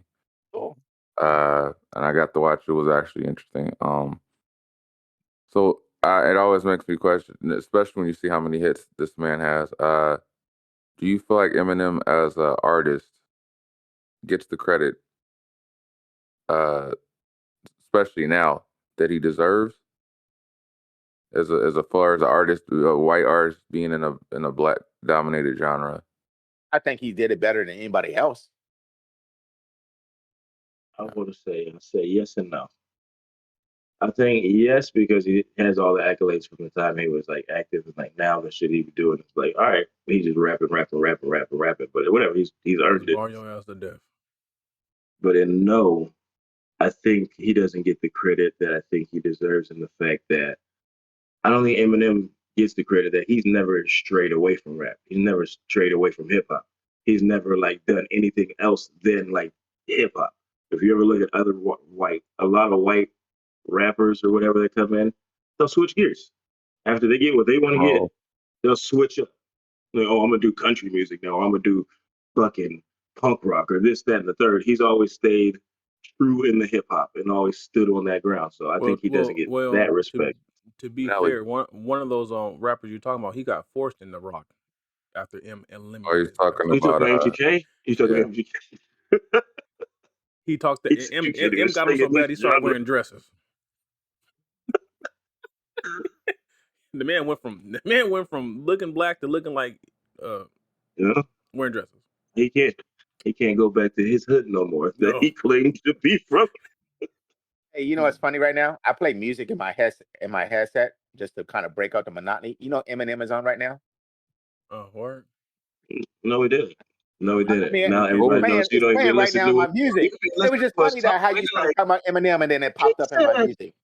Cool. And I got to watch it. It was actually interesting. So it always makes me question, especially when you see how many hits this man has. Do you feel like Eminem as an artist gets the credit uh, especially now, that he deserves as far as an artist, a white artist being in a black dominated genre. I think he did it better than anybody else. I want to say yes and no. I think yes because he has all the accolades from the time he was like active, and like now the shit he be doing is like, all right, he's just rapping, but whatever, he's Just earned it. bar your ass to death. But in no, I think he doesn't get the credit that I think he deserves in the fact that I don't think Eminem gets the credit that he's never strayed away from rap. He's never strayed away from hip hop. He's never like done anything else than like hip hop. If you ever look at other a lot of white rappers or whatever that come in, they'll switch gears. After they get what they want to get, Oh, they'll switch up. Like, oh, I'm gonna do country music now. I'm gonna do fucking punk rock or this, that, and the third. He's always stayed true in the hip hop and always stood on that ground. So I Well, think he doesn't well, get well. that To respect. to be Nelly. fair, one of those rappers you're talking about, he got forced into rock after M Oh, he's eliminated him. talking You talking about about MGK? You talking yeah. about MGK? He talked He to said M. you can't even M got him stay so in this bad he started genre. wearing dresses. The man went from looking black to looking like uh You know, wearing dresses. he can't he can't go back to his hood no more that No. he claimed to be from. Hey, you know what's funny right now? I play music in my headset just to kind of break out the monotony. You know Eminem is on right now? Word. No, he didn't. No, he I didn't. mean, Now What everybody was knows you it's don't playing even right listen now in to my it. You music. don't even It listen was just to his funny talk. that how Man, you started like, talking about Eminem and then it popped up in my music.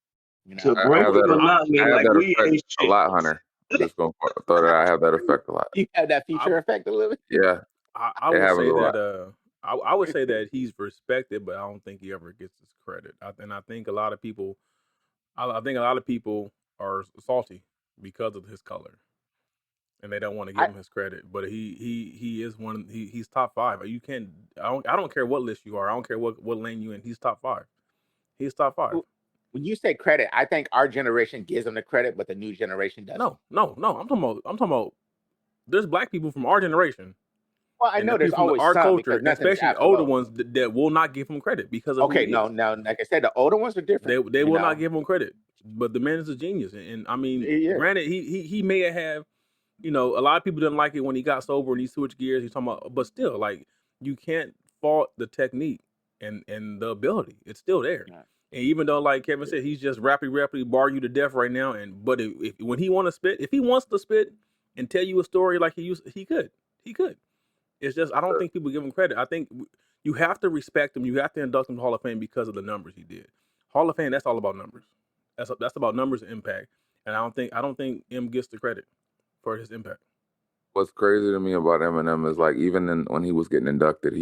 You to know, I break have the that monotony I have like that we effect ain't a shit. lot, Hunter. I'm just gonna throw that I have that effect a lot. you have that I, feature effect a little bit. Yeah, I it would happens say a lot. that I would say that he's respected, but I don't think he ever gets his credit. And I think a lot of people I think a lot of people are salty because of his color, and they don't want to give I him his credit. But he is one. He's top five. You can't. I don't care what list you are. I don't care what lane you in. He's top five. He's top five. when you say credit, I think our generation gives him the credit, but the new generation doesn't. No. I'm talking about. There's black people from our generation Well, I and the know there's people from always our some culture, because and nothing's especially older absolute. ones that will not give him credit because of who Okay, he is. no, like I said, the older ones are different. They You will not know, give him credit. But the man is a genius, and I mean, yeah. granted, he may have, a lot of people didn't like it when he got sober and he switched gears. He's talking about, but still, like, you can't fault the technique and the ability. It's still there. Yeah. And even though, like Kevin said, he's just rapidly bar you to death right now. But if when he if he wants to spit and tell you a story like he could. It's just I don't think people give him credit. I think you have to respect him. You have to induct him to Hall of Fame because of the numbers he did. Hall of Fame, that's all about numbers. That's about numbers and impact. And I don't think M gets the credit for his impact. What's crazy to me about Eminem is like even when he was getting inducted,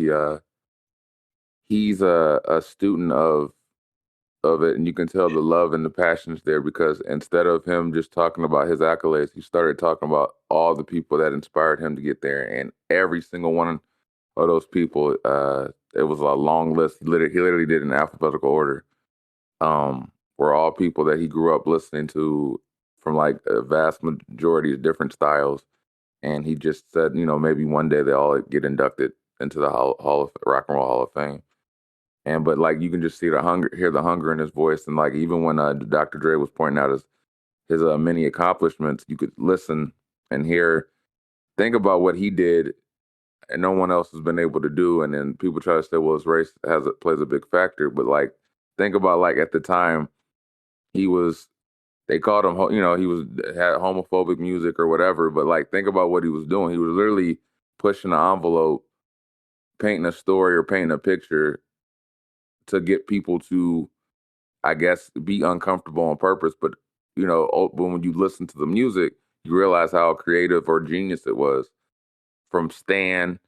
he's a student of it, and you can tell the love and the passions there because instead of him just talking about his accolades, he started talking about all the people that inspired him to get there, and every single one of those people, it was a long list. He literally did it in alphabetical order. Were all people that he grew up listening to from like a vast majority of different styles, and he just said, maybe one day they all get inducted into the Hall of Rock and Roll Hall of Fame. And but like you can just hear the hunger in his voice, and like even when Dr. Dre was pointing out his many accomplishments, you could listen and hear, think about what he did, and no one else has been able to do. And then people try to say, well, his race plays a big factor, but like think about like at the time he was, they called him, he had homophobic music or whatever, but like think about what he was doing. He was literally pushing the envelope, painting a story or painting a picture to get people to, I guess, be uncomfortable on purpose. But but when you listen to the music, you realize how creative or genius it was. From Stan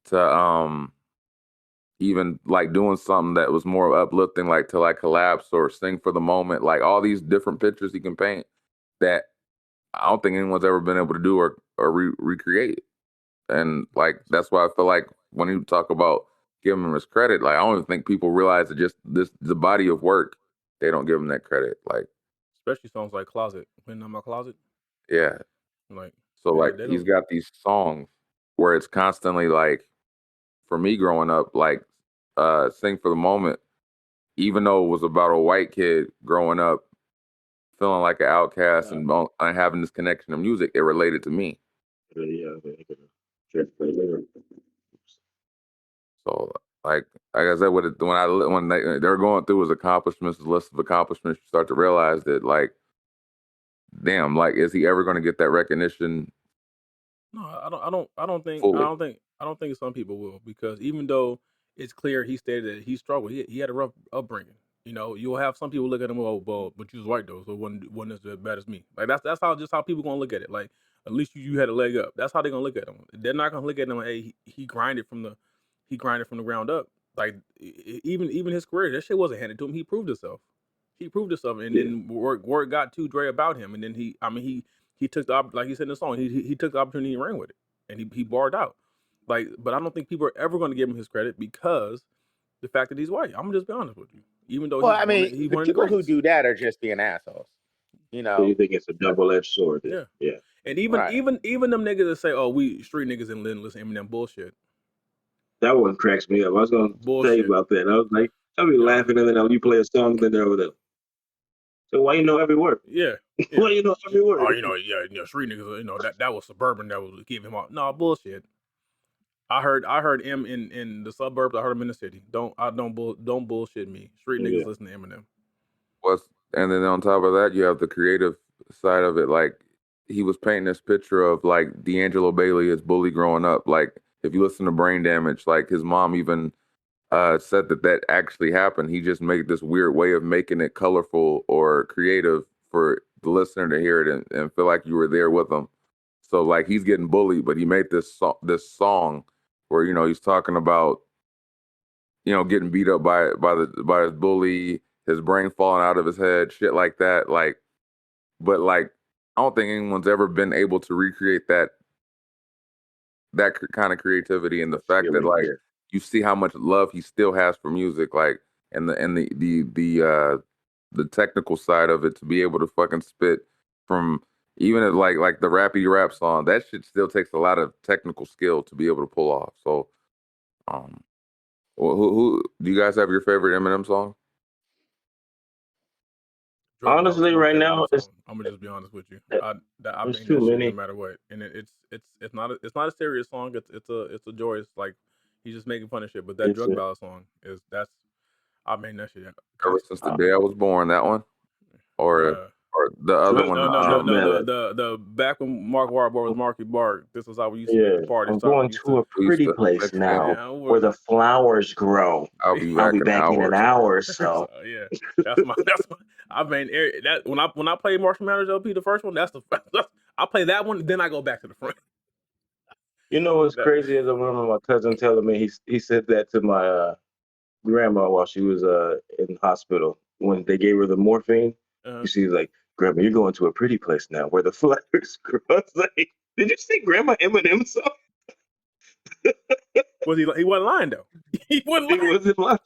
to even like doing something that was more uplifting, like to like collapse or sing for the moment, like all these different pictures he can paint that I don't think anyone's ever been able to do or recreate. And like that's why I feel like when you talk about giving him his credit, like I don't even think people realize that just the body of work, they don't give him that credit. Like, Especially songs like Closet. When in my closet. yeah. Like So like they he's don't got these songs where it's constantly like, for me growing up, like Sing for the Moment even though it was about a white kid growing up, feeling like an outcast and having this connection to music, it related to me. So, like I said, when they're going through his accomplishments, his list of accomplishments, you start to realize that, like, damn, like, is he ever going to get that recognition? No, I don't think Fully. some people will, because even though it's clear he stated that he struggled, he had a rough upbringing. You know, you'll have some people look at him, well, but you was white though, so it wasn't as bad as me. Like that's how people gonna look at it. Like, at least you had a leg up. That's how they're gonna look at him. They're not gonna look at him, hey, he grinded from the ground up. Like, even his career, that shit wasn't handed to him. He proved himself. And then word got to Dre about him, and then he took like he said in the song, he took the opportunity and ran with it, and he barred out. Like, but I don't think people are ever going to give him his credit because the fact that he's white. I'm gonna just be honest with you. Even though the people who do that are just being assholes. You know. So you think it's a double-edged sword? Then? Yeah. And even them niggas that say, "Oh, we street niggas and listen Eminem," bullshit. That one cracks me up. I was gonna say about that. I was like, I'll be laughing, and then you play a song, then they're over there. So why you know every word? Yeah. Why you know every word? Oh, street niggas. That was suburban. That was give him off. No, bullshit. I heard him in the suburbs. I heard him in the city. Don't bullshit me. Street niggas listen to Eminem. And then on top of that, you have the creative side of it. Like, he was painting this picture of, like, D'Angelo Bailey as bully growing up. Like, if you listen to Brain Damage, like, his mom even said that actually happened. He just made this weird way of making it colorful or creative for the listener to hear it and feel like you were there with them. So, like, he's getting bullied, but he made this song where, you know, he's talking about, you know, getting beat up by his bully, his brain falling out of his head, shit like that. Like, but, like, I don't think anyone's ever been able to recreate that kind of creativity, and the fact that, like, you see how much love he still has for music, like, and the technical side of it, to be able to fucking spit from even at like the rappy rap song, that shit still takes a lot of technical skill to be able to pull off. So, who do you guys have your favorite Eminem song? Honestly, right now, I'm gonna just be honest with you. I think that shit no matter what, and it's not a serious song. It's a joyous, like, he's just making fun of shit. But that drug ballad song I made that shit. Ever Since the Day I Was Born, that one, or the other one. No, the back when Mark Wahlberg was Marky Bark. This was how we used to make the party. I'm going to a pretty place now where the flowers grow. I'll be back in an hour. So yeah, that's my. I mean, that when I play Marshall Mathers LP, the first one, I play that one, then I go back to the front. You know what's crazy is I remember my cousin telling me he said that to my grandma while she was in hospital when they gave her the morphine. She's like, "Grandma, you're going to a pretty place now where the flowers grow." I was like, did you see Grandma Eminem song? Was he wasn't lying though. He wasn't lying.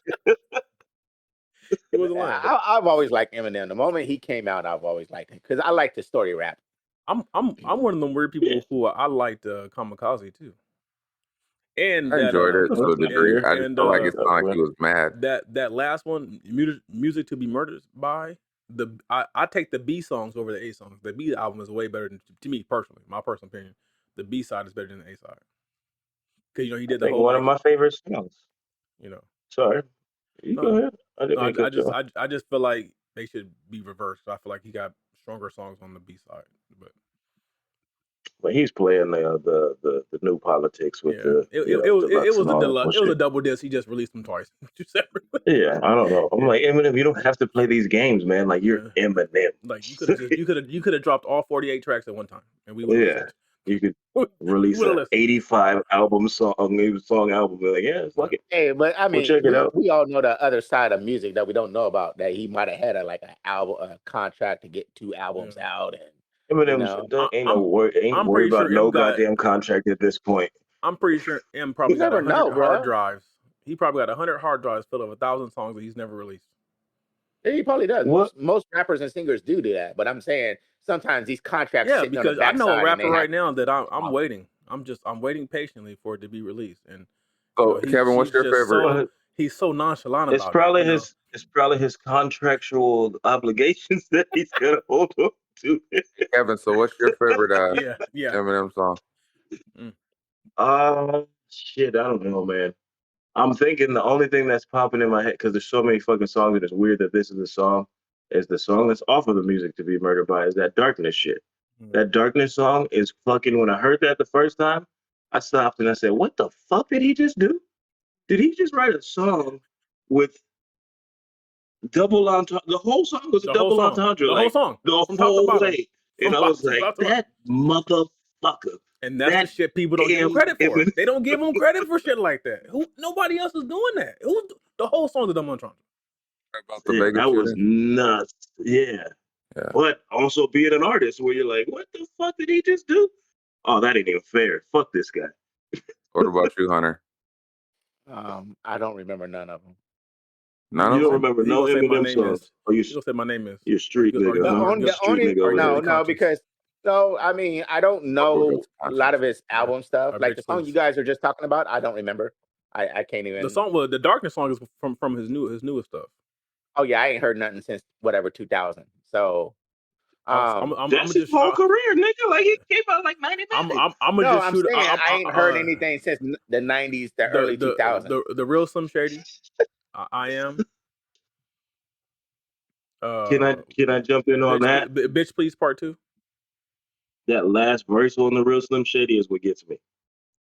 He wasn't lying. I've always liked Eminem. The moment he came out, I've always liked him because I like the story rap. I'm one of them weird people who I liked Kamikaze too. And I enjoyed it to a degree. I just felt like it sounded like he was mad. That last one, music to be murdered by, I take the B songs over the A songs. The B album is way better to me personally. My personal opinion, the B side is better than the A side. Because, you know, he did the whole one of my favorite songs. You know, sorry, you go ahead. I just feel like they should be reversed. I feel like he got stronger songs on the B side, but he's playing the new politics with it was a double disc. He just released them twice. Yeah, I don't know. I'm like, Eminem, you don't have to play these games, man. Like, you're Eminem. Like, you could have dropped all 48 tracks at one time, and we would you could release an 85 album song album. Like, fuck it. Hey, but I mean, check it out. We all know the other side of music that we don't know about. That he might have had an album, a contract to get 2 albums out, and Eminem ain't worried about no goddamn contract at this point. I'm pretty sure M probably got 100 hard drives. He probably got 100 hard drives filled with 1,000 songs that he's never released. Yeah, he probably does. Most rappers and singers do that, but I'm saying sometimes these contracts. Yeah, because I know a rapper right now that I'm waiting. I'm waiting patiently for it to be released. And so, Kevin, what's your favorite? he's so nonchalant It's about it. probably his contractual obligations that he's gonna hold on to. Kevin, so what's your favorite Yeah. Eminem song? Shit, I don't know, man. I'm thinking the only thing that's popping in my head, because there's so many fucking songs and it's weird that this is the song, is the song that's off of the Music to Be Murdered By, is that Darkness shit. That Darkness song is fucking, when I heard that the first time, I stopped and I said, what the fuck did he just do? Did he just write a song with double entendre? The whole song was a The whole double song. entendre, The whole like song. the From top to whole bottom. way. From And I was like, top to that motherfucker. And that's the That shit people don't give him damn credit for. Eminem. They don't give him credit for shit like that. Nobody else is doing that. The whole song is dumb entendre. About the Yeah, Vegas that was shooting? nuts. Yeah. Yeah. But also being an artist where you're like, what the fuck did he just do? Oh, that ain't even fair. Fuck this guy. What about you, Hunter? I don't remember none of them. None You of don't them? remember He no gonna say my Eminem name songs? is. Or He gonna say my name is. you're street nigga, huh? The Street only nigga over there. no, because I don't know a lot of his album stuff. Or Like the bitch, song please. you guys are just talking about, I don't remember. I can't even. The song, the Darkness song is from his newest stuff. Oh yeah, I ain't heard nothing since whatever 2000. So I'm That's his just whole career, nigga. Like he came out like 99. I'm gonna no, just I'm shoot. saying I ain't heard anything since the 90s, the early 2000s. The real Slim Shady. I am. Can I jump in on that? Bitch, please, part 2. That last verse on the real Slim Shady is what gets me.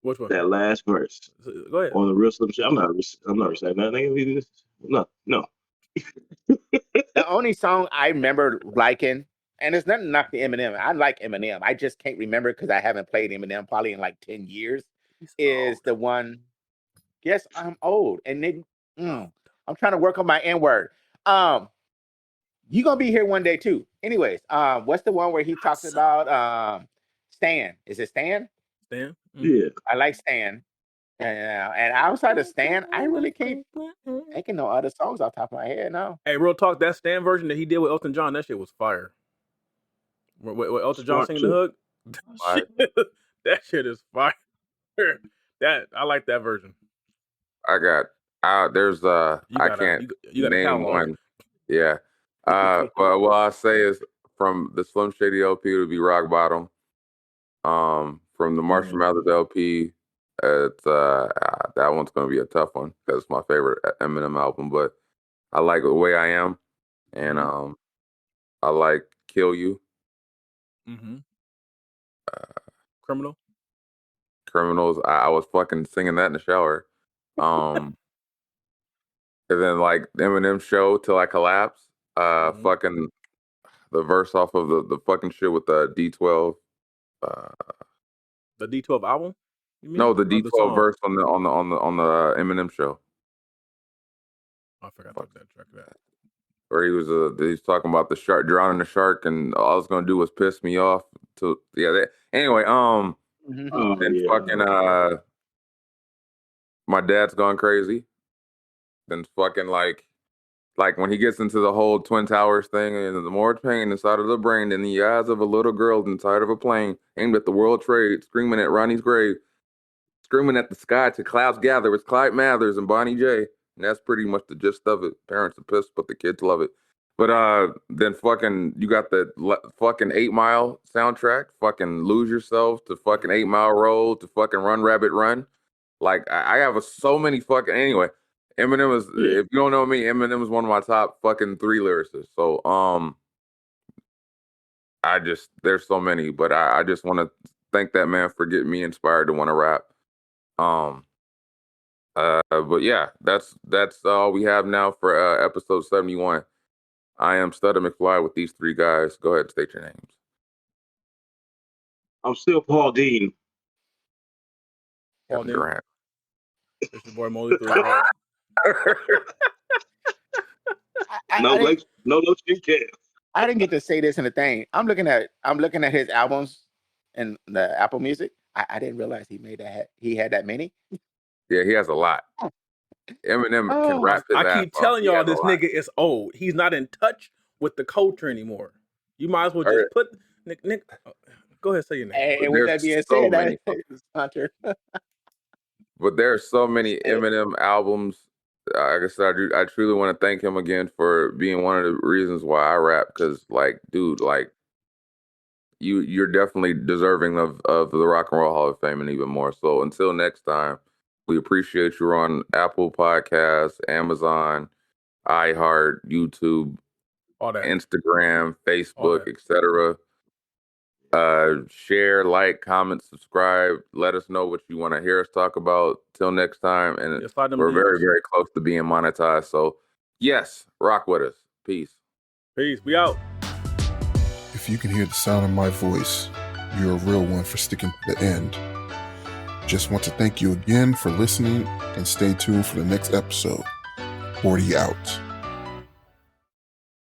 Which one? That last verse Go ahead. on the real Slim Shady. I'm not reciting that. No. The only song I remember liking, and it's nothing knock the Eminem. I like Eminem. I just can't remember because I haven't played Eminem probably in like 10 years. Is the one? Yes, I'm old, and then I'm trying to work on my N word. You gonna be here one day too. Anyways, what's the one where he talks about Stan? Is it Stan? Stan? Yeah. I like Stan. And outside of Stan, I really can't think of no other songs off the top of my head now. Hey, real talk, that Stan version that he did with Elton John, that shit was fire. With Elton John singing the hook, that shit is fire. That I like that version. I got there's I can't name one. Yeah. But what I say is from the Slim Shady LP it would be Rock Bottom. From the Marshall Mathers LP, it's that one's gonna be a tough one because it's my favorite Eminem album. But I like The Way I Am, and I like Kill You. Criminals. I was fucking singing that in the shower. And then like Eminem Show Till I Collapse. Fucking the verse off of the fucking shit with the D12. The D12 album? You mean? No, the D12 verse on the Eminem Show. I forgot that track. Where he was he's talking about the shark drowning the shark, and all I was gonna do was piss me off. Anyway, then fucking my dad's gone crazy. Then fucking like when he gets into the whole Twin Towers thing, and the more pain inside of the brain than the eyes of a little girl inside of a plane aimed at the World Trade, screaming at Ronnie's grave, screaming at the sky to clouds gather. It's Clyde Mathers and Bonnie J. And that's pretty much the gist of it. Parents are pissed, but the kids love it. But then fucking you got the fucking 8 Mile soundtrack, fucking Lose Yourself to fucking 8 Mile Road to fucking Run Rabbit Run. Like I have so many fucking anyway. Eminem is if you don't know me, Eminem is one of my top fucking 3 lyricists. So there's so many, but I just want to thank that man for getting me inspired to want to rap. But yeah, that's all we have now for episode 71. I am Studder McFly with these 3 guys. Go ahead and state your names. I'm still Paul Dean. Paul Dean. Durant. It's your boy Molly through the heart. No, you can't. I didn't get to say this in the thing. I'm looking at his albums and the Apple Music. I didn't realize he had that many. Yeah, he has a lot. Eminem can rap his ass I keep telling y'all this nigga is old. He's not in touch with the culture anymore. You might as well just put Nick. Go ahead, say your name. And with that being said, Hunter. But there are so many Eminem albums like I said, I truly want to thank him again for being one of the reasons why I rap. Because, like, dude, like you're definitely deserving of the Rock and Roll Hall of Fame, and even more so. Until next time, we appreciate you on Apple Podcasts, Amazon, iHeart, YouTube, All that. Instagram, All Facebook, that. etc. Share, like, comment, subscribe. Let us know what you want to hear us talk about. Till next time, and Yeah, slide them we're very, DMs. very close to being monetized. So, yes, rock with us. Peace. Peace. We out. If you can hear the sound of my voice, you're a real one for sticking to the end. Just want to thank you again for listening, and stay tuned for the next episode. 40 out.